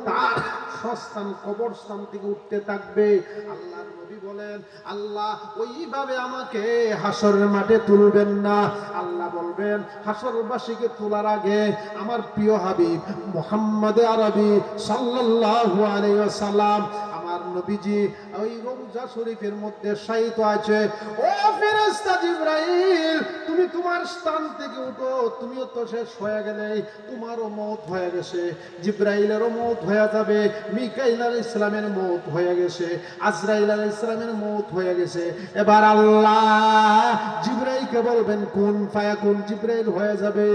তার স্বস্থান, কবরস্থান থেকে উঠতে থাকবে। আল্লাহর নবী বলেন, আল্লাহ ওইভাবে আমাকে হাসরের মাঠে তুলবেন না। আল্লাহ বলবেন, হাসরবাসীকে তোলার আগে আমার প্রিয় হাবিব মুহাম্মদ আরবি সাল্লাল্লাহু আলাইহি ওয়াসাল্লাম, আমার নবীজি ওই রওজা শরীফের মধ্যে শায়িত আছে। ও ফেরেশতা জিবরাইল, তুমি তোমার স্থান থেকে উঠো, তুমিও তো শেষ হয়ে গেলে, তোমারও মওত হয়ে গেছে, জিবরাইলেরও মওত হয়ে যাবে, মিকাইল আলাইহিস সালামের মওত হয়ে গেছে, আজরাইল আলাইহিস সালামের মওত হয়ে গেছে। এবার আল্লাহ জিবরাইলকে বলবেন কুন ফায়াকুন, জিবরাইল হয়ে যাবে।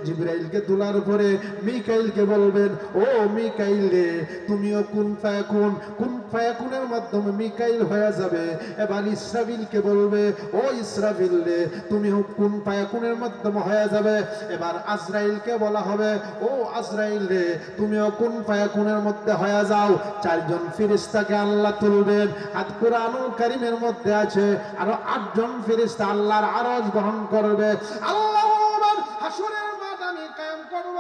জিবরাইলকে তোলার পরে মিকাইলকে বলবেন, ও মিকাইল রে, তুমিও কুন ফায়াকুন, কুন ফায়াকুনের মাধ্যমে মিকাইল হয়ে যাবে। এবার ইসরাফিলকে বলবে, ও ইসরাফিল রে, তুমিও কুন ফায়াকুনের মাধ্যমে হয়ে যাবে। এবার আজরাইলকে বলা হবে, ও আজরাইল রে, তুমিও কুন ফায়াকুনের মধ্যে হয়ে যাও। 4 জন ফেরেশতাকে আল্লাহ তুলবেন। আর কুরআনুল কারীমের মধ্যে আছে আরো 8 জন ফেরেশতা আল্লাহর আরশ বহন করবে। আল্লাহ বলবেন, হাসরের মাঠ আমি কায়েম করব।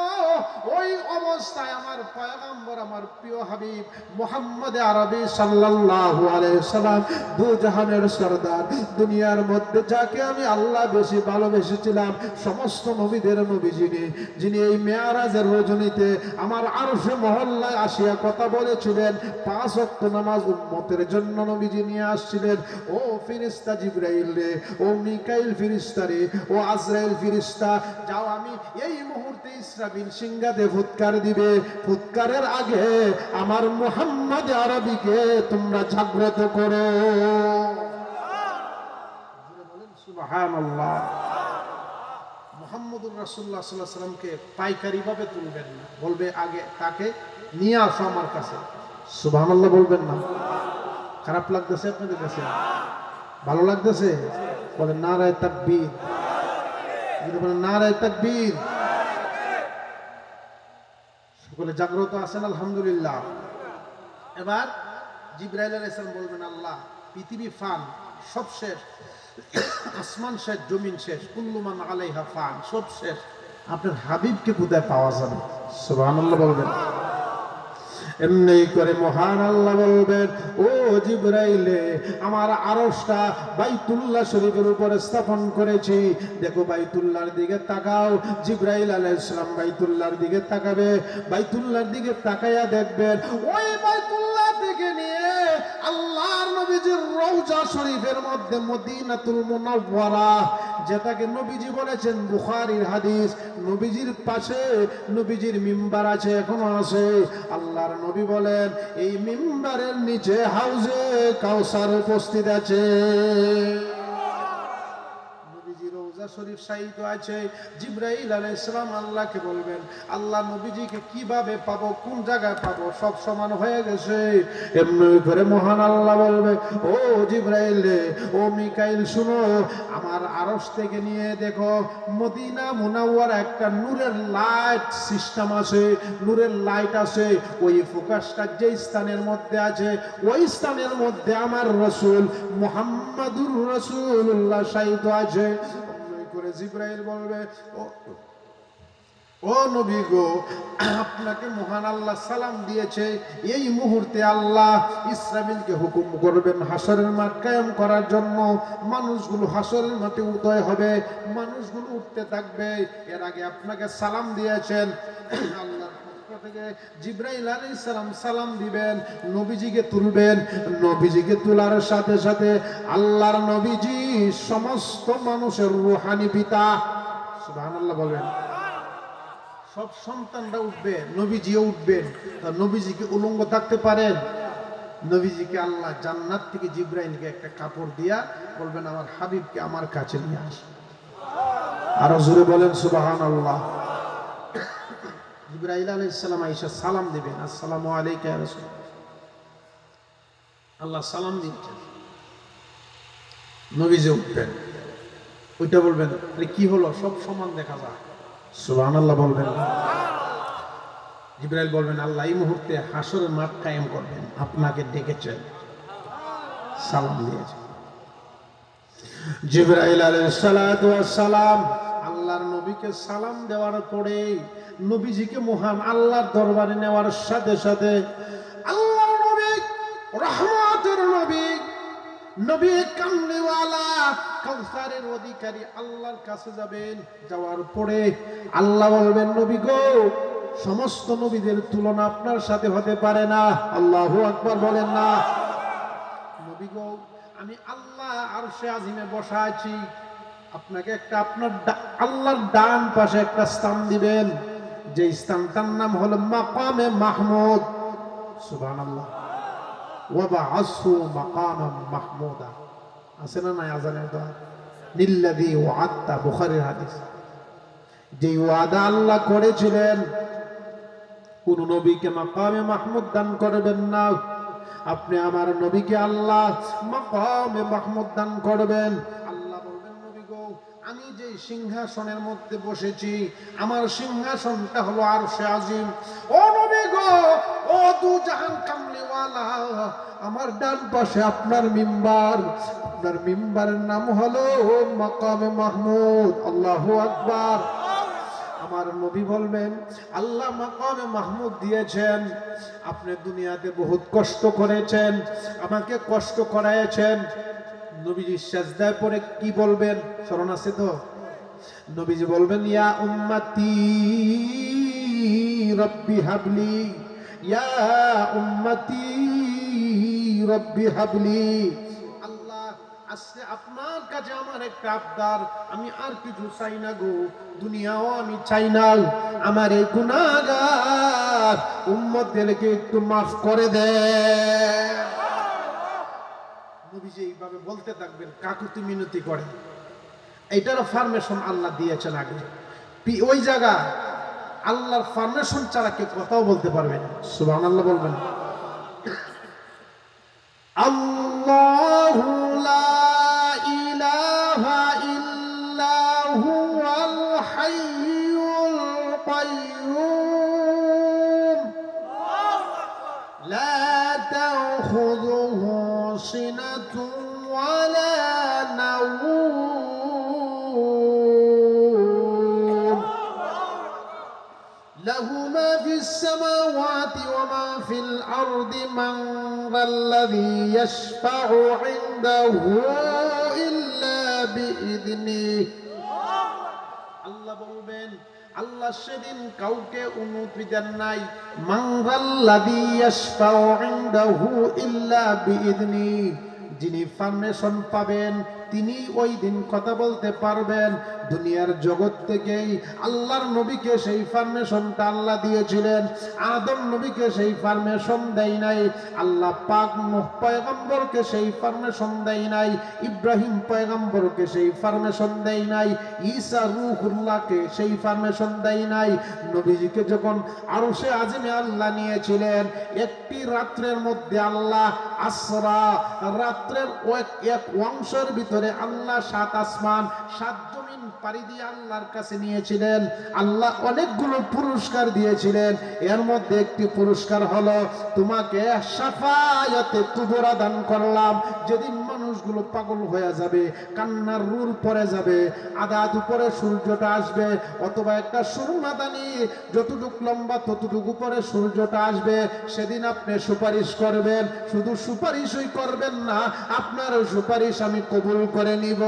ওই অবস্থায় আমার পয়গম্বর, আমার প্রিয় হাবিব মুহাম্মদ আরবি সাল্লাল্লাহু আলাইহি সাল্লাম, দু জাহানের সরদার, দুনিয়ার মধ্যে যাকে আমি আল্লাহ বেশি ভালোবেসেছিলাম, সমস্ত নবীদের নবী, যিনি এই মেয়ারাজের রজনীতে আমার আরশে মহল্লায় আসিয়া কথা বলেছিলেন, 5 ওয়াক্ত নামাজ উম্মতের জন্য নবীজি নিয়ে আসছিলেন। ও ফেরেশতা জিবরাইল রে, ও মিকাইল ফেরেশতা রে, ও আজরাইল ফেরেশতা, যাও, আমি এই মুহূর্তে ইসরাফিল সিংহাতে ফুৎকার দিবে, ফুৎকারের আগে আমার মুহাম্মদ আরবিকে তোমরা জাগ্রত করো। বলেন সুবহানাল্লাহ। মুহাম্মদুর রাসূলুল্লাহ সাল্লাল্লাহু আলাইহি সাল্লামকে পাইকারি ভাবে তুলবেন না, বলবে আগে তাকে নিয়ে আসো আমার কাছে। সুবহানাল্লাহ বলবেন না? খারাপ লাগতেছে আপনাদের কাছে? ভালো লাগতেছে? বলেন নারায়ে তাকবীর। যদি বলেন নারায়ে তাকবীর। সকলে জাগ্রত আছেন? আলহামদুলিল্লাহ। এবার জিবরাইল আলাইহিস সালাম বলবেন, আল্লাহ পৃথিবী ফান, সব শেষ, আসমান শেষ, জমিন শেষ, কুল্লু মান আলাইহা ফান, সব শেষ। আপনার হাবিবকে কোথায় পাওয়া যাবে? সুবহানাল্লাহ বলবেন। এমনি করে মহান আল্লাহ বলবেন, ও জিবরাইলে, আমার আরশটা বাইতুল্লাহ শরীফের উপরে স্থাপন করেছি, দেখো বাইতুল্লাহর দিকে তাকাও। জিবরাইল আলাইহিস সালাম বাইতুল্লাহর দিকে তাকাবে, বাইতুল্লাহর দিকে তাকায়া দেখবেন ওই বাইতুল্লাহ থেকে নিয়ে আল্লাহর নবীজির রওজা শরীফের মধ্যে মদিনাতুল মুনাওয়ারা, যেটাকে নবীজি বলেছেন, বুখারীর হাদিস, নবীজির পাশে নবীজির মিম্বার আছে, এখনো আছে। আল্লাহর নবী বলেন, এই মিম্বারের নিচে হাউজে কাউসার উপস্থিত আছে। নবীজির রওজা শরীফ শায়িত আছে। জিবরাইল আলাইহিস সালাম আল্লাহকে বলবেন, আল্লাহ নবীজিকে কিভাবে পাবো, কোন জায়গায় পাবো, সব সমান হয়ে গেছে। এমনি করে মহান আল্লাহ বলবে, ও জিবরাইল, ও মিকাইল, শুনো, আমার আরশ থেকে নিয়ে দেখো মদিনা মুনাওয়ারা একটা নূরের লাইট সিস্টেম আছে, নূরের লাইট আছে। ওই ফোকাসটা যে স্থানের মধ্যে আছে, ওই স্থানের মধ্যে আমার রাসূল মুহাম্মাদুর রাসূলুল্লাহ শায়িত আছে। করে জিবরাইল বলবে, ও নবী গো, আপনাকে মহান আল্লাহ সালাম দিয়েছে। এই মুহূর্তে আল্লাহ ইসরাফিলকে হুকুম করবেন হাসরের মাঠ কায়েম করার জন্য। মানুষগুলো হাসরের মাঠে উদয় হবে, মানুষগুলো উঠতে থাকবে। এর আগে আপনাকে সালাম দিয়েছেন আল্লাহর পক্ষ থেকে। জিবরাইল আলাইহিস সালাম সালাম দিবেন, নবীজিকে তুলবেন। নবীজিকে তোলার সাথে সাথে আল্লাহর নবীজি সমস্ত মানুষের রূহানি পিতা, সুবহানাল্লাহ বলেন। সব সন্তানরা উঠবে, নবীজিও উঠবেন। নবীজিকে উলঙ্গ থাকতে পারেন? নবীজিকে আল্লাহ জান্নাত থেকে জিবরাইলকে একটা কাপড় দিয়া বলবেন, আমার হাবিবকে আমার কাছে নিয়ে আস। আরো জোরে বলেন সুবহানাল্লাহ। জিবরাইল আলাইহিস সালাম আয়েশা সালাম দিবেন, আসসালামু আলাইকা ইয়া রাসূল। আল্লাহ সালাম দিচ্ছেন, নবীজি উঠবেন, ওইটা বলবেন, কি হলো, সব সমান দেখা যায়। সুবহানাল্লাহ বলবেন। জিবরাইল বলবেন, আল্লাহ এই মুহূর্তে হাসরের মাঠ কায়েম করবেন, আপনাকে ডেকেছেন, সালাম দিয়েছেন। জিবরাইল আলাইহিস সালাতু ওয়াস সালাম আল্লাহর নবীকে সালাম দেওয়ার পরে নবীজিকে মহান আল্লাহর দরবারে নেওয়ার সাথে সাথে আল্লাহর নবী, রহমতের নবী, নবী কামলিওয়ালা, কাউসারের অধিকারী আল্লাহর কাছে যাবেন। যাওয়ার পরে আল্লাহ বলবেন, নবী গো, সমস্ত নবীদের তুলনা আপনার সাথে হতে পারে না। আল্লাহু আকবার বলেন না। নবী গো, আমি আল্লাহ আরশে আজিমে বসা আছি, আপনাকে একটা আপনার আল্লাহর ডান পাশে একটা স্থান দিবেন, যে স্থানটার নাম হলো মাকামে মাহমুদ। সুবহানাল্লাহ। ওয়াবা'আসহু মাকামান মাহমুদা, আছে না নাই আযানের দোয়া? লিল্লাযী ওয়া'আদতা, বুখারীর হাদিস। যে ওয়াদা আল্লাহ করেছিলেন, কোন নবীকে মাকামে মাহমুদ দান করবেন না, আপনি আমার নবীকে আল্লাহ মাকামে মাহমুদ দান করবেন। আল্লাহ বলবেন, নবী গো, আমি যে সিংহাসনের মধ্যে বসেছি, আমার সিংহাসনটা হলো আরশে আজিম। ও নবী গো, ও দু জাহান কামলিওয়ালা, আমার ডান পাশে আপনার মিম্বার, আপনার মিম্বারের নাম হলো মাকামে মাহমুদ। আল্লাহু আকবার। আমার নবী বলবেন, আল্লাহ মাকামে মাহমুদ দিয়েছেন, আপনি দুনিয়াতে বহুত কষ্ট করেছেন, আমাকে কষ্ট করাইছেন। নবীজি সিজদায় পড়ে কি বলবেন, স্মরণ আছে তো? নবীজি বলবেন, ইয়া উম্মতি রব্বি হাবলি, ইয়া উম্মতি রব্বি হাবলি। আল্লাহ, আজকে আপনার কাছে আমার একটা আবদার, আমি আর কিছু চাই না গো, দুনিয়াও আমি চাই না, আমার এই গুনাহগার উম্মতদেরকে একটু মাফ করে দেন। নবীজি এইভাবে বলতে থাকবেন, কাকুতি মিনতি করে। এইটারও ফার্মেশন আল্লাহ দিয়েছেন আগে। ওই জায়গা আল্লাহর ফার্মেশন ছাড়া কেউ কথাও বলতে পারবে না। সুবহানাল্লাহ বলবেন। আল্লাহু লা ইলাহা ইল্লা হুয়াল হাইয়ুল কাইয়্যুম লা তাখুযুহু সিনাতুন ওয়ালা লাহু মা ফিস সামাওয়াতি ওয়া মা ফিল আরদি মান যাল্লাযী ইয়াশফাউ ইনদাহু ইল্লা বিইذনিহি। আল্লাহ বলবেন, আল্লাহ সেদিন কাউকে অনুমতি দেন নাই। মান যাল্লাযী ইয়াশফাউ ইনদাহু ইল্লা বিইذনিহি, যিনি পারমিশন পাবেন তিনি ওই দিন কথা বলতে পারবেন। দুনিয়ার জগৎ থেকেই আল্লাহর নবীকে সেই পারমিশনটা আল্লাহ দিয়েছিলেন, আদম নবীকে সেই পারমিশন দেয় নাই। আল্লাহ পাক নূহ পয়গম্বরকে সেই পারমিশন দেয় নাই, ইব্রাহিম পয়গম্বরকে সেই পারমিশন দেয় নাই, ঈসা রূহুল্লাহকে সেই পারমিশন দেয় নাই। নবীজিকে যখন আরশে আজিমে আল্লাহ নিয়েছিলেন, একটি রাত্রের মধ্যে আল্লাহ আসরা, রাত্রের এক অংশের ভিতরে আল্লাহ 7 আসমান 7 জমিন পাড়ি দিয়ে আল্লাহর কাছে নিয়েছিলেন। আল্লাহ অনেকগুলো পুরস্কার দিয়েছিলেন, এর মধ্যে একটি পুরস্কার হলো তোমাকে শাফায়াতে কুবরা দান করলাম। যেদিন মানুষগুলো পাগল হয়ে যাবে, কান্নার রুল পড়ে যাবে, আধা দুপুরে সূর্যটা আসবে, অথবা একটা সুরমাদানি যতটুকু লম্বা ততটুকু পরে সূর্যটা আসবে, সেদিন আপনি সুপারিশ করবেন। শুধু সুপারিশই করবেন না, আপনার সুপারিশ আমি কবুল করে নিব।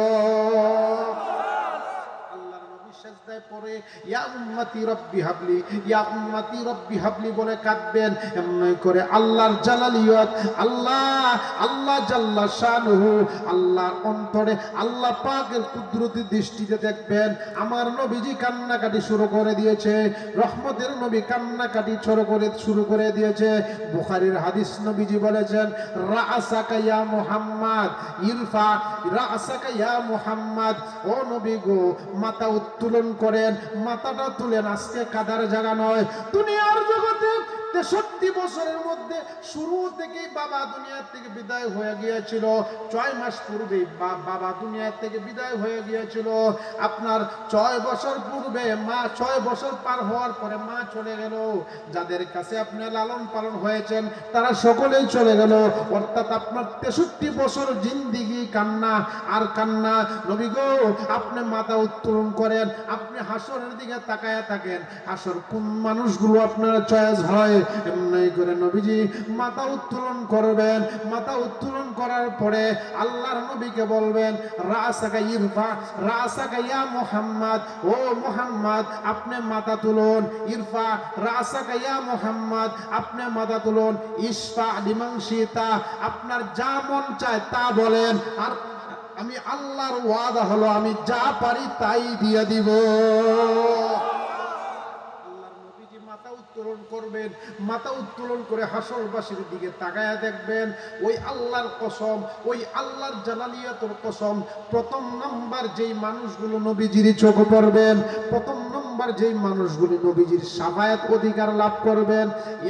আল্লাহর নবী সিজদায় পড়ে ইয়া উম্মতি রব্বি হাবলি, ইয়া উম্মতি রব্বি হাবলি বলে কাঁদবেন। এমনি করে আল্লাহর জালালিয়ত, আল্লাহ জাল্লা শানুহু, আল্লাহর অন্তরে আল্লাহ পাকের কুদরতি দৃষ্টিতে দেখবেন আমার নবীজি কান্নাকাটি শুরু করে দিয়েছে। রহমতের নবী কান্নাকাটি শুরু করে দিয়েছে। বুখারীর হাদিস, নবীজি বলেছেন রাআসাকা ইয়া মুহাম্মদ ইরফা রাআসাকা ইয়া মুহাম্মদ, ও নবী গো মাথা উত্তোলন করেন, মাথাটা তুলেন। আজকে কাদার জায়গা নয়। দুনিয়ার জগতে 63 বছরের মধ্যে শুরু থেকেই বাবা দুনিয়া থেকে বিদায় হয়ে গিয়েছিল। 6 মাস পূর্বেই বাবা দুনিয়া থেকে বিদায় হয়ে গিয়েছিল। আপনার 6 বছর পূর্বে মা, 6 বছর পার হওয়ার পরে মা চলে গেল। যাদের কাছে আপনি লালন পালন হয়েছেন তারা সকলেই চলে গেল। অর্থাৎ আপনার 63 বছর জিন্দিগি কান্না আর কান্না। নবী গো আপনি মাথা উত্তোলন করেন, আপনি হাসরের দিকে তাকায়া থাকেন, হাসর কোন মানুষগুলো আপনার চয়েস হয়। এমনি করে নবীজি মাথা উত্তোলন করবেন। মাথা উত্তোলন করার পরে আল্লাহর নবীকে বলবেন রাসাকা ইরফা রাসাকা ইয়া মুহাম্মদ, ও মুহাম্মদ আপনি মাথা তুলুন। ইরফা রাসাকা ইয়া মুহাম্মদ, আপনি মাথা তুলুন। ইশফা লিমান শিতা, আপনার যা মন চায় তা বলেন। আর আমি আল্লাহর ওয়াদা হলো আমি যা পারি তাই দিয়ে দিব। মাথা উত্তোলন করবেন, মাথা উত্তোলন করে হাসরবাসীর দিকে তাকায়া দেখবেন ওই আল্লাহর কসম, ওই আল্লাহর জালালিয়াতের কসম, প্রথম নাম্বার যেই মানুষগুলো নবীজির চোখ পড়বেন, প্রথম নাম্বার যেই মানুষগুলো নবীজির শাফায়াত অধিকার লাভ করবেন,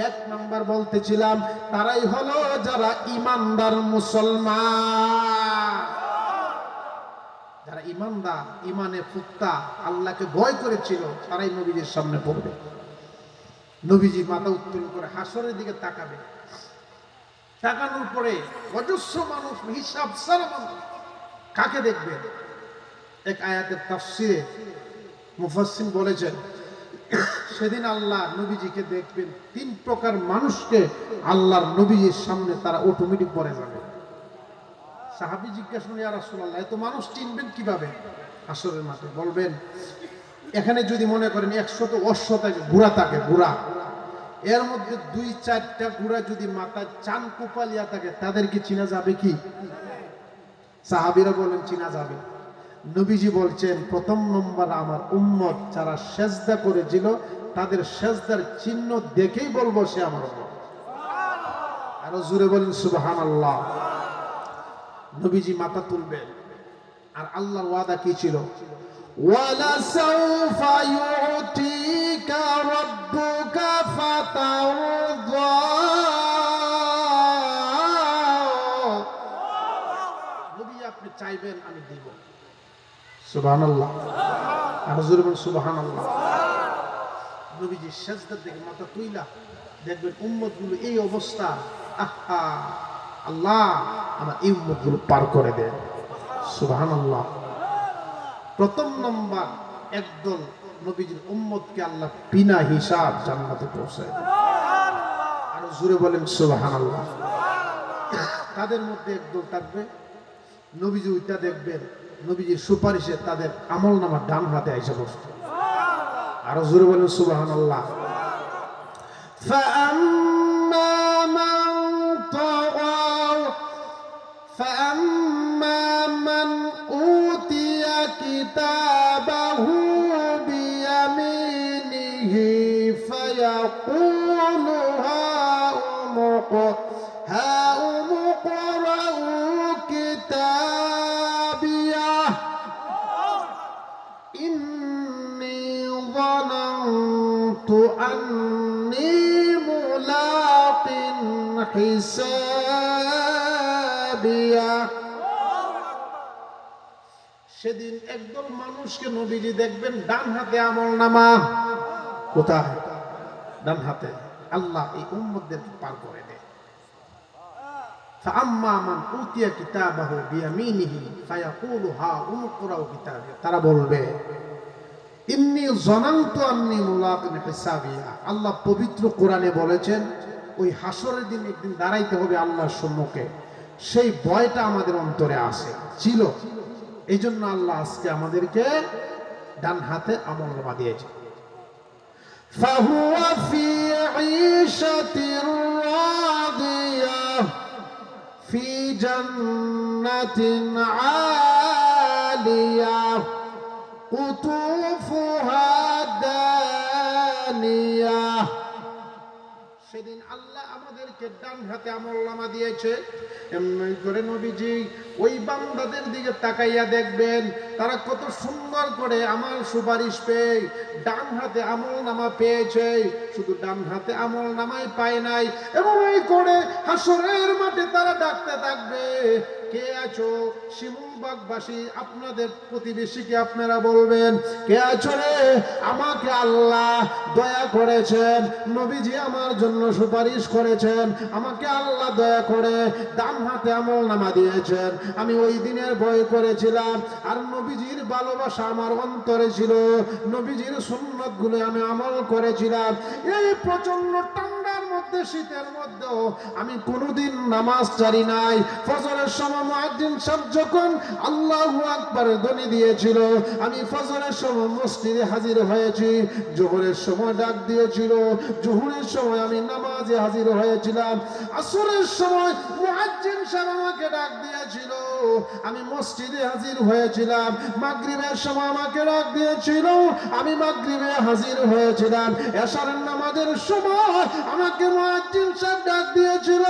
1 নাম্বার বলতেছিলাম তারাই হলো যারা ঈমানদার মুসলমান। যারা ঈমানদার, ঈমানে পুক্তা, আল্লাহকে ভয় করেছিল, তারাই নবীজির সামনে পড়বে। নবীজি মাথা উত্তোলন করে হাসরের দিকে তাকাবে। তাকানোর পরে অজস্র মানুষ, হিসাব ছাড়া মানুষ, কাকে দেখবেন? এক আয়াতের তাফসিরে মুফাসসির বলেছেন সেদিন আল্লাহ নবীজিকে দেখবেন 3 প্রকার মানুষকে আল্লাহর নবীজির সামনে তারা অটোমেটিক পড়ে যাবে। সাহাবী জিজ্ঞাসা করেন ইয়া রাসূলুল্লাহ এত মানুষ চিনবেন কিভাবে? হাসরের মাঠে বলবেন এখানে যদি মনে করেন 100 অশ্ব থাকে, ঘোড়া থাকে, ঘোড়া, এর মধ্যে 2-4টা ঘোড়া যদি মাথায় চান কোপালিয়া থাকে তাদেরকে চিনা যাবে কি? সাহাবীরা বলেন চিনা যাবে। নবীজি বলছেন প্রথম নম্বর আমার উম্মত যারা সেজদা করেছিল তাদের সেজদার চিহ্ন দেখেই বলবো সে আমার উম্মত। আরো জোরে বলেন সুবহানাল্লাহ। নবীজি মাথা তুলবেন আর আল্লাহর ওয়াদা কি ছিল? وَلَسَوْفَ يُعْطِيكَ رَبُّكَ فَتَرْضَىٰ, নবী আপনি চাইবেন আমি দিব। সুবহানাল্লাহ, আর হুজুর বলেন সুবহানাল্লাহ। নবীজি সিজদার দিকে মাথা তুইলা দেখবেন উম্মতগুলো এই অবস্থা, আহা আল্লাহ আমার এই উম্মতগুলো পার করে দেন। সুবহানাল্লাহ। প্রথম নম্বর একদল নবীজির উম্মতকে আল্লাহ বিনা হিসাব জান্নাতে পৌঁছায় দেয়। আর জোরে বলেন সুবহানাল্লাহ। তাদের মধ্যে একদল থাকবে, নবীজি ওইটা দেখবেন, নবীজির সুপারিশে তাদের আমল নামা ডান হাতে আইসা বসবে। আরো জোরে বলেন সুবহানাল্লাহ। فأما من طغى فأما من أوتي كتابه بيمينه فيقول هاؤم اقرءوا كتابيه إني ظننت أني ملاق حسابيه। সেদিন একদল মানুষকে নবীজি দেখবেন ডান হাতে আমলনামা। কোথায়? ডান হাতে। আল্লাহ এই উম্মতদেরকে পার করে দেয়। فأما من أوتي كتابه بيمينه فيقول هاؤم اقرءوا كتابيه। তারা বলবে ইন্নী যনানতু আন্নী মুলাকিন হিসাবিয়া। আল্লাহ পবিত্র কোরআনে বলেছেন ওই হাসরের দিন একদিন দাঁড়াইতে হবে আল্লাহর সম্মুখে, সেই ভয়টা আমাদের অন্তরে আছে, ছিল। এই জন্য আল্লাহ আজকে আমাদেরকে ডান হাতে আমলনামা দিয়েছে। ফাহুয়া ফি ঈশাতির রাদিয়া ফি জান্নাতিন আলিয়া কুতুফুহা দানিয়া। সেদিন আল্লাহ আমাদেরকে ডান হাতে আমলনামা দিয়েছে। এমনি করে নবীজি ওই বান্দাদের দিকে তাকাইয়া দেখবেন তারা কত সুন্দর করে আমার সুপারিশ পেয়ে ডান হাতে আমলনামা পেয়েছে। শুধু ডান হাতে আমলনামাই পায় নাই, এবং এই করে হাসরের মাঠে তারা ডাকতে থাকবে, কে আছো? শিমুলবাগবাসী আপনাদের প্রতিবেশীকে আপনারা বলবেন, কে আছো রে? আমাকে আল্লাহ দয়া করেছেন, নবীজি আমার জন্য সুপারিশ করেছেন, আমাকে আল্লাহ দয়া করে ডান হাতে আমলনামা দিয়েছেন। আমি ওই দিনের ভয় করেছিলাম, আর নবীজির ভালোবাসা আমার অন্তরে ছিল, নবীজির সুন্নতগুলো আমি আমল করেছিলাম। এই প্রচন্ড ঠান্ডার মধ্যে, শীতের মধ্যেও আমি কোনোদিন নামাজ ছাড়ি নাই। ফজরের সময় মুয়াজ্জিন সাহেব যখন আল্লাহু আকবার ধ্বনি দিয়েছিল, আমি ফজরের সময় মসজিদে হাজির হয়েছি। জোহরের সময় ডাক দিয়েছিল, জোহরের সময় আমি নামাজে হাজির হয়েছিলাম। আসরের সময় মুয়াজ্জিন সাহেব আমাকে ডাক দিয়েছিল, আমি মসজিদে হাজির হয়েছিলাম। মাগরিবের সময় আমাকে ডাক দিয়েছিল, আমি মাগরিবে হাজির হয়েছিলাম। এশারের নামাজের সময় আমাকে মুয়াজ্জিন সাহেব ডাক দিয়েছিল।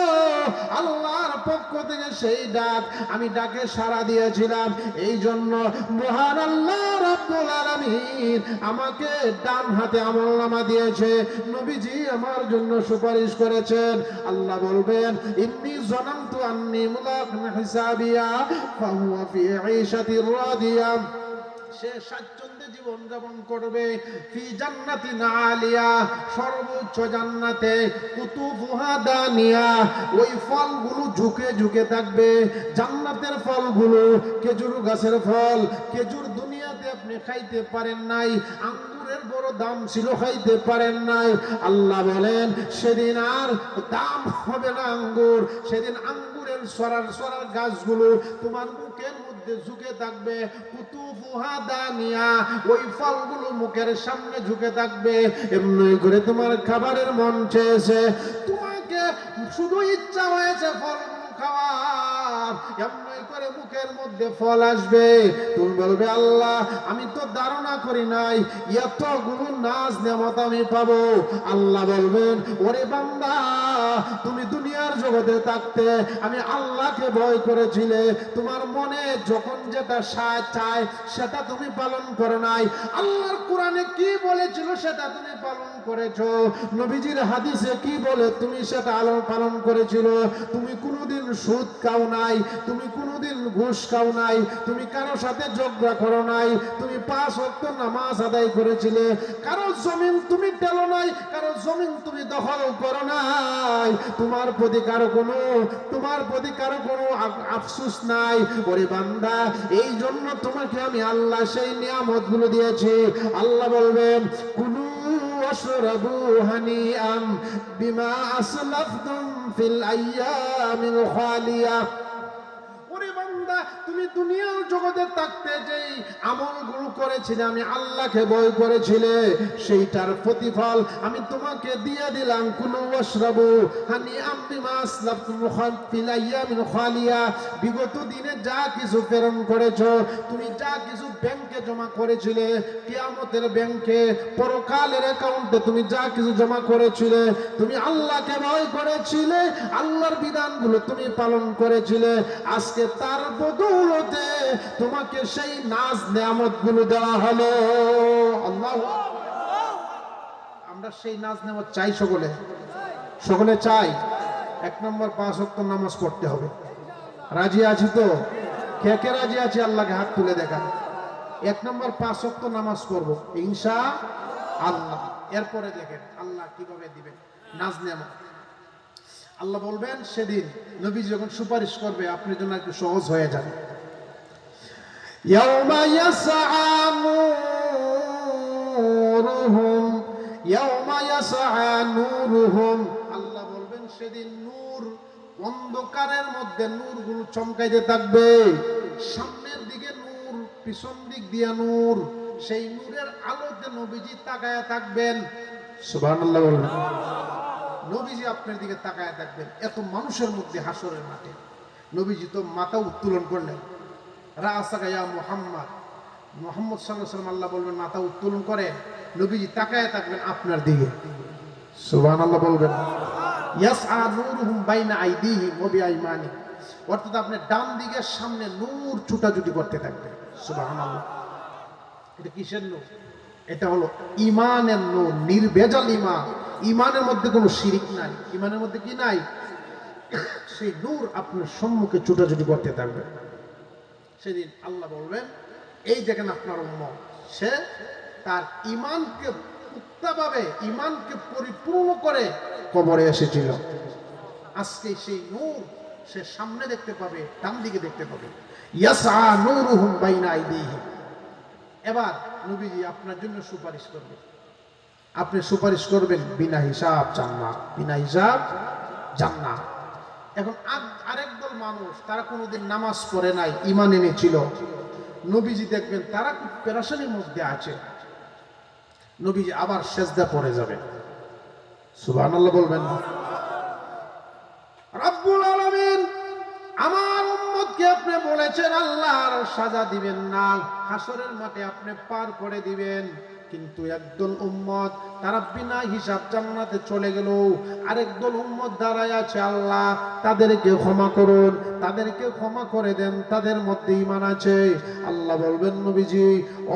আল্লাহর পক্ষ থেকে সেই ডাক, আমি ডাকে সাড়া দিয়েছিলাম। এই জন্য মহান আল্লাহ রাব্বুল আলামিন আমাকে ডান হাতে আমলনামা দিয়েছে, নবীজি আমার জন্য সুপারিশ করেছেন। আল্লাহ বলবেন ইন্নী যনানতু আন্নী মুলাকিন হিসাবিয়া ফাহুয়া ফি ঈশাতির রাদিয়া। সে স্বাচ্ছন্দ্যে জীবন যাপন করবে, ফি জান্নাতিন আলিয়া, সর্বোচ্চ জান্নাতে, কুতুফুহা দানিয়া, ওই ফলগুলো ঝুঁকে ঝুঁকে থাকবে। জান্নাতের ফলগুলো খেজুর গাছের ফল। খেজুর দুনিয়াতে আপনি খাইতে পারেন নাই, আঙ্গুরের বড় দাম ছিল, খাইতে পারেন নাই। আল্লাহ বলেন সেদিন আর দাম হবে না আঙ্গুর, সেদিন আঙ্গুরের সরার গাছগুলো তোমার মুখের মধ্যে ঝুঁকে থাকবে। কুতুফুহা দানিয়া, ওই ফলগুলো মুখের সামনে ঝুঁকে থাকবে। এমনি করে তোমার খাবারের মন চেয়েছে, তোমাকে শুধু ইচ্ছা হয়েছে ফল খাওয়ার, এমনি করে মুখের মধ্যে ফল আসবে। তুমি বলবে আল্লাহ আমি তো ধারণা করি নাই এতগুলো নাজ নেয়ামত আমি পাবো। আল্লাহ বলবেন ওরে বান্দা, তুমি দুনিয়ার জগতে থাকতে আমি আল্লাহকে ভয় করেছিলে, তোমার মনে যখন যেটা চায় সেটা তুমি পালন করো নাই। আল্লাহর কোরআনে কি বলেছিল সেটা তুমি পালন করেছো, নবীজির হাদিসে কি বলে তুমি সেটা পালন করেছিল। তুমি কোনোদিন সুদ খাও নাই, তুমি কোনোদিন ঘুষ খাও নাই, তুমি কারো সাথে ঝগড়া করো নাই, তুমি 5 ওয়াক্ত নামাজ আদায় করেছিলে, কারো জমিন তুমি টেলো নাই, কারো জমিন তুমি দখল করো নাই, তোমার প্রতি কারো কোনো আফসোস নাই। ওরে বান্দা, এই জন্য তোমাকে আমি আল্লাহ সেই নিয়ামত গুলো দিয়েছি। আল্লাহ বলবেন কুলু ওয়াশরাবু হানিআম বিমা আসলাফতুম ফিল আইয়ামিল খালিয়া। ওরে বান্দা, তুমি দুনিয়ার জগতে থাকতে যেই আমলগুলো করেছিলে, আমি আল্লাহকে ভয় করেছিলে, সেইটার প্রতিফল আমি তোমাকে দিয়ে দিলাম। কুলু ওয়াশরাবু হানিআম বিমা আসলাফতুম ফিল আইয়ামিল খালিয়া। বিগত দিনে যা কিছু প্রেরণ করেছো, তুমি যা কিছু ব্যাংকে জমা করেছিলে, কিয়ামতের ব্যাংকে, পরকালের অ্যাকাউন্টে তুমি যা কিছু জমা করেছিলে, তুমি আল্লাহকে ভয় করেছিলে, আল্লাহর বিধানগুলো তুমি পালন করেছিলে, আজকে তার বদৌলতে তোমাকে সেই নাজ নিয়ামত গুলো দেওয়া হলো। আল্লাহু আকবার। আমরা সেই নাজ নিয়ামত চাই, সকলে চাই। 1 নম্বর 5 ওয়াক্ত নামাজ পড়তে হবে। রাজি আছি তো? কে রাজি আছে আল্লাহকে হাত তুলে দেখান। 1 নম্বর 5 ওয়াক্ত নামাজ পড়ব ইনশাআল্লাহ। এরপরে দেখেন আল্লাহ কিভাবে দিবেন নাজ নিয়ামত। আল্লাহ বলবেন সেদিন নবী যখন সুপারিশ করবে, আপনার জন্য একটু সহজ হয়ে যাবে। ইয়াউমা ইয়াসআ নূরুহুম, আল্লাহ বলবেন সেদিন নূর, অন্ধকারের মধ্যে নূরগুলো চমকাইতে থাকবে। সামনের দিকে নূর, পিছন দিক দিয়ে নূর, সেই নূরের আলোতে নবীজি তাকায়া থাকবেন। সুবহানাল্লাহ বলবেন। নবীজি আপনার দিকে তাকায় থাকবেন। এত মানুষের মধ্যে হাসরের মাঠে নবীজি তো মাথা উত্তোলন করলেন, রাআসাকা ইয়া মুহাম্মদ, মুহাম্মদ সাল্লাল্লাহু আলাইহি ওয়াসাল্লাম আল্লাহ বলবেন মাথা উত্তোলন করে, নবীজি তাকায় থাকবেন আপনার দিকে। সুবহানাল্লাহ বলবেন। ইয়াসআ নূরুহুম বাইনা আইদিহিম ওয়া বিআইমানিহিম, অর্থাৎ আপনার ডান দিকে সামনে নূর ছুটাছুটি করতে থাকবে। সুবহানাল্লাহ। এটা কিসের নূর? এটা হলো ঈমানের নূর, নির্ভেজাল ঈমান। ঈমানের মধ্যে কোনো শিরিক নাই, ঈমানের মধ্যে কি নাই? সেই নূর আপনার সম্মুখে ছুটাছুটি করতে থাকবে। সেদিন আল্লাহ বলবেন, এই দেখেন আপনার উম্মত, সে তার ঈমানকে পুক্তভাবে, ঈমানকে পরিপূর্ণ করে কবরে এসেছিল। আজকে সেই নূর সে সামনে দেখতে পাবে, ডান দিকে দেখতে পাবে। ইয়াসআ নূরুহুম বাইনা আইদিহিম। এবার নবীজি আপনার জন্য সুপারিশ করবে। আপনি সুপারিশ করবেন বিনা হিসাব জান্নাত, বিনা হিসাব জান্নাত। এখন আরেক দল মানুষ, তারা কোনোদিন নামাজ পড়ে নাই, ঈমান এনেছিল, নবীজি দেখবেন তারা খুব পেরেশানির মধ্যে আছে, নবীজি আবার সেজদা পড়ে যাবে। সুবহানাল্লাহ বলবেন না? রব্বুল আলামিন আমার উম্মতকে আপনি বলেছেন আল্লাহর সাজা দিবেন না, হাসরের মাঠে আপনি পার করে দিবেন, কিন্তু একদল উম্মত তারা বিনা হিসাব জান্নাতে চলে গেল, আরেকদল উম্মত দাঁড়ায় আছে, আল্লাহ তাদেরকে ক্ষমা করুন, তাদেরকে ক্ষমা করে দেন, তাদের মধ্যে ঈমান আছে। আল্লাহ বলবেন নবীজি,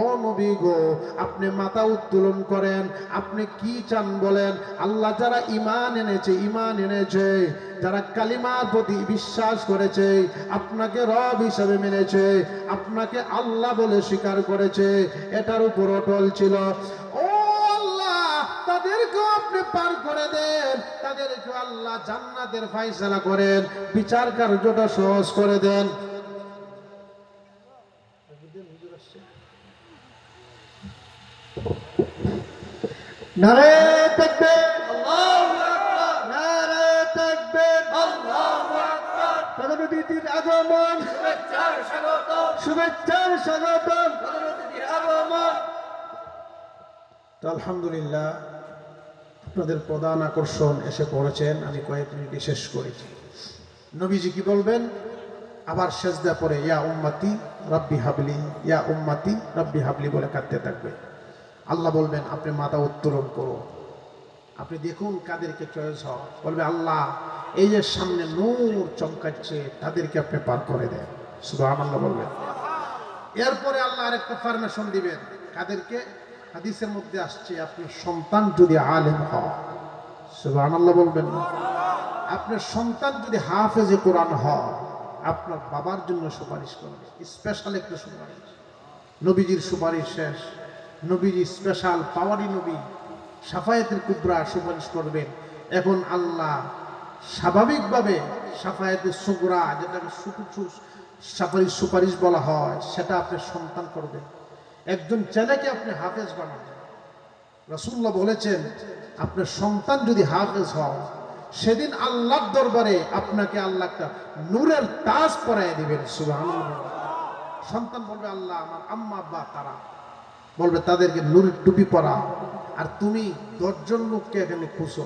ও নবী গো, আপনি মাথা উত্তোলন করেন, আপনি কি চান বলেন। আল্লাহ যারা ঈমান এনেছে, যারা কালিমার প্রতি বিশ্বাস করেছে, আপনাকে রব হিসাবে মেনেছে, আপনাকে আল্লাহ বলে স্বীকার করেছে, এটার উপর অটল ছিল, ও আল্লাহ তাদেরকেও আপনি পার করে দেন, তাদেরকে আল্লাহ জান্নাতের ফয়সালা করেন, বিচার কার্যটা সহজ করে দেন। নারে তাকবীর, আল্লাহু আকবার, নারে তাকবীর, আল্লাহু আকবার। প্রধান অতিথির আগমন, শুভেচ্ছার স্বাগতম, প্রধান অতিথির আগমন। তো আলহামদুলিল্লাহ, আপনাদের প্রধান আকর্ষণ এসে পড়েছেন, আমি কয়েক মিনিটে শেষ করেছি। নবীজি কি বলবেন? আবার সেজদা পড়ে ইয়া উম্মতি রব্বি হাবলি, ইয়া উম্মতি রব্বি হাবলি বলে কাঁদতে থাকবে। আল্লাহ বলবেন আপনি মাথা উত্তোলন করুন, আপনি দেখুন কাদেরকে চয়েস হয়, বলবে আল্লাহ এই যে সামনে নূর চমকাচ্ছে, তাদেরকে আপনি পার করে দেন। সুবহানাল্লাহ বলবেন। এরপরে আল্লাহ আরেকটা পারমিশন দিবেন, কাদেরকে? হাদিসের মধ্যে আসছে, আপনার সন্তান যদি আলেম হয়, সুবহানাল্লাহ বলবেন না? আপনার সন্তান যদি হাফেজে কোরআন হয়, আপনার বাবার জন্য সুপারিশ করবে, স্পেশাল একটা সুপারিশ। নবীজির সুপারিশ শেষ, নবীজি স্পেশাল পাওয়ারি নবী শাফায়াতুল কুবরা সুপারিশ করবেন। এখন আল্লাহ স্বাভাবিকভাবে শাফায়াতুল সুগরা, যেটাকে সুপারিশ বলা হয়, সেটা আপনার সন্তান করবেন। একজন ছেলেকে আপনি হাফেজ বানাবেন। রাসূলুল্লাহ বলেছেন, আপনার সন্তান যদি হাফেজ হয়, সেদিন আল্লাহর দরবারে আপনাকে আল্লাহ একটা নূরের তাজ পরায় দিবেন। সুবহানাল্লাহ। সন্তান বলবে, আল্লাহ আমার আম্মা আব্বা তারা, বলবে তাদেরকে নূরের টুপি পরা, আর তুমি 10 জন লোককে এখানে খুঁজো,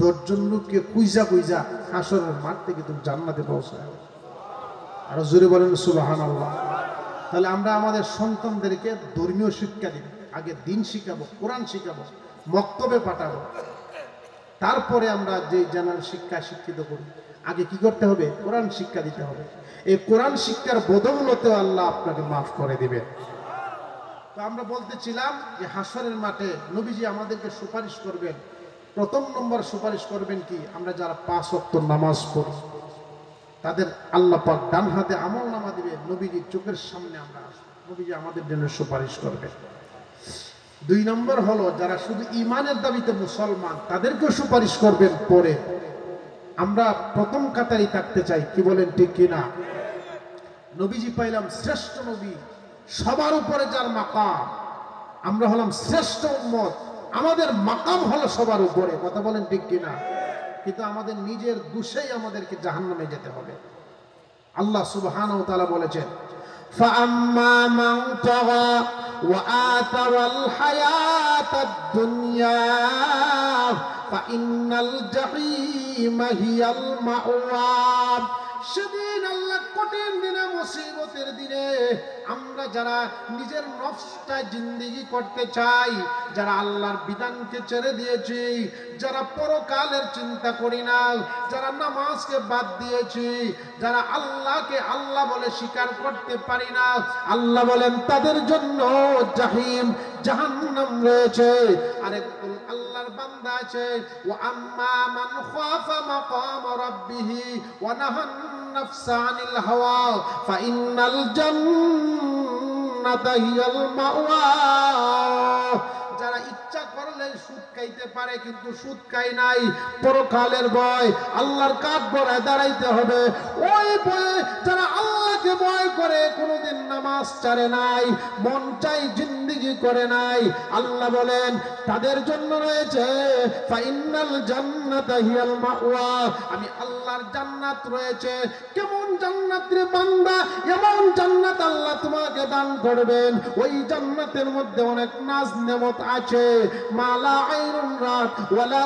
10 জন লোককে কুইজা কুইজা হাসরের মাঠ থেকে তুমি জান্নাতে পৌঁছায়। আর জোরে বলেন সুবহানাল্লাহ। তাহলে আমরা আমাদের সন্তানদেরকে ধর্মীয় শিক্ষা দিব, আগে দিন শিখাবো, কোরআন শিখাবো, মক্তবে পাঠাবো, তারপরে আমরা যে জানার শিক্ষা শিক্ষিত করি। আগে কি করতে হবে? কোরআন শিক্ষা দিতে হবে। এই কোরআন শিক্ষার বদৌলতে আল্লাহ আপনাকে মাফ করে দিবেন। তো আমরা বলতেছিলাম যে হাসরের মাঠে নবীজি আমাদেরকে সুপারিশ করবেন। প্রথম নম্বর সুপারিশ করবেন কি? আমরা যারা 5 ওয়াক্ত নামাজ পড়ি তাদের আল্লাহ পাক ডান হাতে আমলনামা দিবে, নবীজির চোখের সামনে আমরা আসবো, নবীজি আমাদের জন্য সুপারিশ করবেন। 2 নম্বর হলো যারা শুধু ঈমানের দাবিতে মুসলমান, তাদেরকেও সুপারিশ করবেন পরে। আমরা প্রথম কাতারই থাকতে চাই, কি বলেন ঠিক কিনা? নবীজি পাইলাম শ্রেষ্ঠ নবী, সবার উপরে যার মাকাম, আমরা হলাম শ্রেষ্ঠ উম্মত, আমাদের মাকাম হলো সবার উপরে, কথা বলেন ঠিক কিনা? কিন্তু আমাদের নিজের দোষেই আমাদেরকে জাহান্নামে যেতে হবে। আল্লাহ সুবহানাহু ওয়া তাআলা বলেছেন, ফাআম্মা মান তাগা ওয়া আতারাল হায়াতাদ দুনিয়া ফাইন্নাল জাহিমা হিয়াল মাওয়া। সেদিন আল্লাহ কঠিন দিনে, মুসিবতের দিনে আমরা যারা নিজের নফসটা জিন্দেগি করতে চাই, যারা আল্লাহর বিধানকে ছেড়ে দিয়েছি, যারা পরকালের চিন্তা করি না, যারা নামাজকে বাদ দিয়েছি, যারা আল্লাহকে আল্লাহ বলে স্বীকার করতে পারি না, আল্লাহ বলেন তাদের জন্য জাহিম, জাহান্নাম রয়েছে। আরেকজন আল্লাহর বান্দা আছে, ওয়া আম্মা মান খাফা মাকাম রাব্বিহি ওয়া নাহান নাফসা আনিল হাওয়া ফাইন্নাল জান্নাতা হিয়াল মাওয়া। যারা ইচ্ছা করলে সুদ খাইতে পারে কিন্তু সুদ খাই নাই, পরকালের ভয়, আল্লাহর কাঠ গড়ায় দাঁড়াইতে হবে, ওই ভয়ে যারা আল্লাহকে ভয় করে কোনোদিন নামাজ ছাড়ে নাই, মন চাই জিন্দেগি করে নাই, আল্লাহ বলেন তাদের জন্য রয়েছে ফাইনাল জান্নাতা হিয়াল মাওয়া। আমি আল্লাহর জান্নাত রয়েছে। কেমন জান্নাত রে বান্দা? এমন জান্নাত আল্লাহ তোমাকে দান করবেন, ওই জান্নাতের মধ্যে অনেক নাজ নেমত আছে, মালা আইনুন রাত ওয়ালা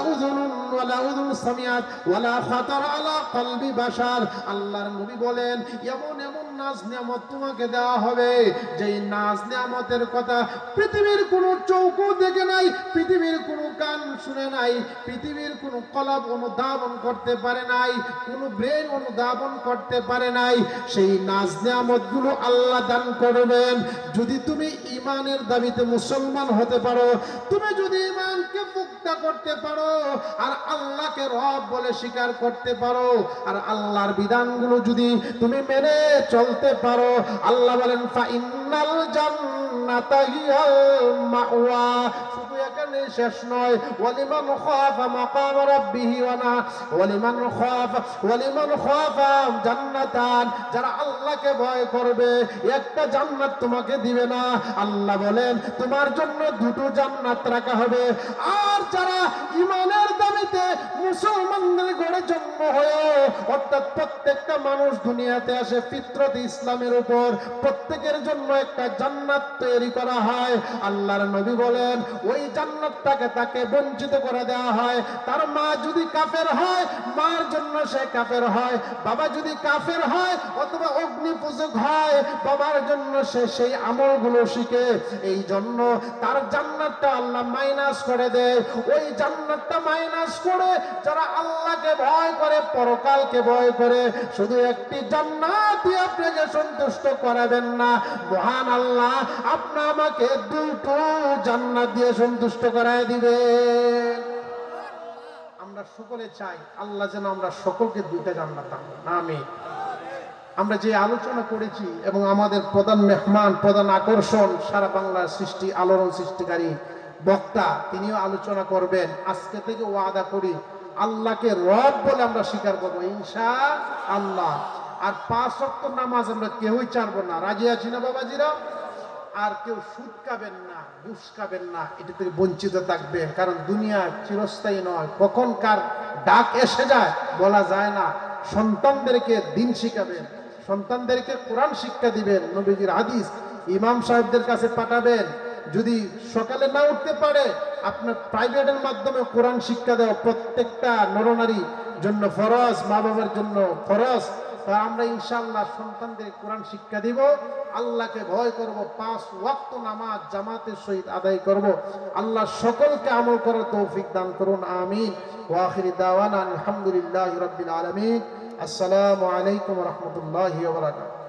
উযুন সামিআত ওয়ালা খাতার আলা কলবি বাশার। আল্লাহর নবী বলেন এমন এমন নাজ নিয়ামত তোমাকে দেওয়া হবে, যেই নাজ নিয়ামতের কথা পৃথিবীর কোনো চৌকো দেখে নাই, পৃথিবীর কোনো কান শুনে নাই, পৃথিবীর কোনো কলব অনুধাবন করতে পারে নাই, কোনো ব্রেন অনুধাবন করতে পারে নাই। সেই নাজ নিয়ামতগুলো আল্লাহ দান করবেন যদি তুমি ঈমানের দাবিতে মুসলমান হতে পারো, তুমি যদি ঈমানকে পুক্তা করতে পারো, আর আল্লাহকে রব বলে স্বীকার করতে পারো, আর আল্লাহর বিধানগুলো যদি তুমি মেনে চলতে পারো। আল্লাহ বলেন ফাইনাল জান্নাতা হিয়াল মাওয়া। শুধু এখানে শেষ নয়, ওয়ালিমান খাফা মাকাম রাব্বিহি ওয়ালিমান খাফা জান্নাতান। যারা আল্লাহকে ভয় করবে একটা জান্নাত তোমাকে দিবে না, আল্লাহ বলেন তোমার জন্য 2টো জান্নাত রাখা হবে। আর যারা ঈমানের দাবিতে মুসলমানদের ঘরে জন্ম হয়ে, অর্থাৎ প্রত্যেকটা মানুষ দুনিয়াতে আসে ফিতরত ইসলামের উপর, প্রত্যেকের জন্য একটা জান্নাত তৈরি করা হয়। আল্লাহর নবী বলেন ওই জান্নাতটাকে তাকে বঞ্চিত করে দেওয়া হয়। তার মা যদি কাফের হয়, মার জন্য সে কাফের হয়, বাবা যদি কাফের হয় অথবা অগ্নি পূজক হয়, বাবার জন্য সে সেই আমলগুলো শিখে। এই জন্য তার জান্নাতটা আল্লাহ মাইনাস করে দেয়। ওই জান্নাতটা মাইনাস করে যারা আল্লাহকে ভয় করে, পরকালকে ভয় করে, শুধু একটি জান্নাতই আপনাকে সন্তুষ্ট করাবেন না, মহান আল্লাহ আপনি আমাকে 2টো জান্নাত দিয়ে সন্তুষ্ট করায় দিবে। আমরা সকলে চাই আল্লাহ যেন আমরা সকলকে 2টা জান্নাত দান করেন, আমিন। আমরা যে আলোচনা করেছি এবং আমাদের প্রধান মেহমান, প্রধান আকর্ষণ সারা বাংলার সৃষ্টি আলোড়ন সৃষ্টিকারী বক্তা, তিনিও আলোচনা করবেন। আজকে থেকে ওয়াদা করি আল্লাহকে রব বলে আমরা স্বীকার করবো ইনশাআল্লাহ। আর 5 ওয়াক্ত নামাজ আমরা কেউই ছাড়বো না। রাজি আছি না বাবাজিরা? আর কেউ সুদ খাবেন না, ঘুষ খাবেন না, এটা থেকে বঞ্চিত থাকবেন। কারণ দুনিয়া চিরস্থায়ী নয়, কখন কার ডাক এসে যায় বলা যায় না। সন্তানদেরকে দিন শিখাবেন, সন্তানদেরকে কোরআন শিক্ষা দিবেন, নবীজির হাদিস ইমাম সাহেবদের কাছে পাঠাবেন। যদি সকালে না উঠতে পারে আপনার প্রাইভেটের মাধ্যমে কোরআন শিক্ষা দেওয়া প্রত্যেকটা নরনারী জন্য ফরজ, মা বাবার জন্য ফরজ। তা আমরা ইনশাআল্লাহ সন্তানদের কোরআন শিক্ষা দিব, আল্লাহকে ভয় করব, 5 ওয়াক্ত নামাজ জামাতের সহিত আদায় করব। আল্লাহ সকলকে আমল করার তৌফিক দান করুন, আমিন। ওয়া আখিরি দাওয়ানা আলহামদুলিল্লাহি রাব্বিল আলামিন। আসসালামু আলাইকুম ওয়া রাহমাতুল্লাহি ওয়া বারাকাতুহু।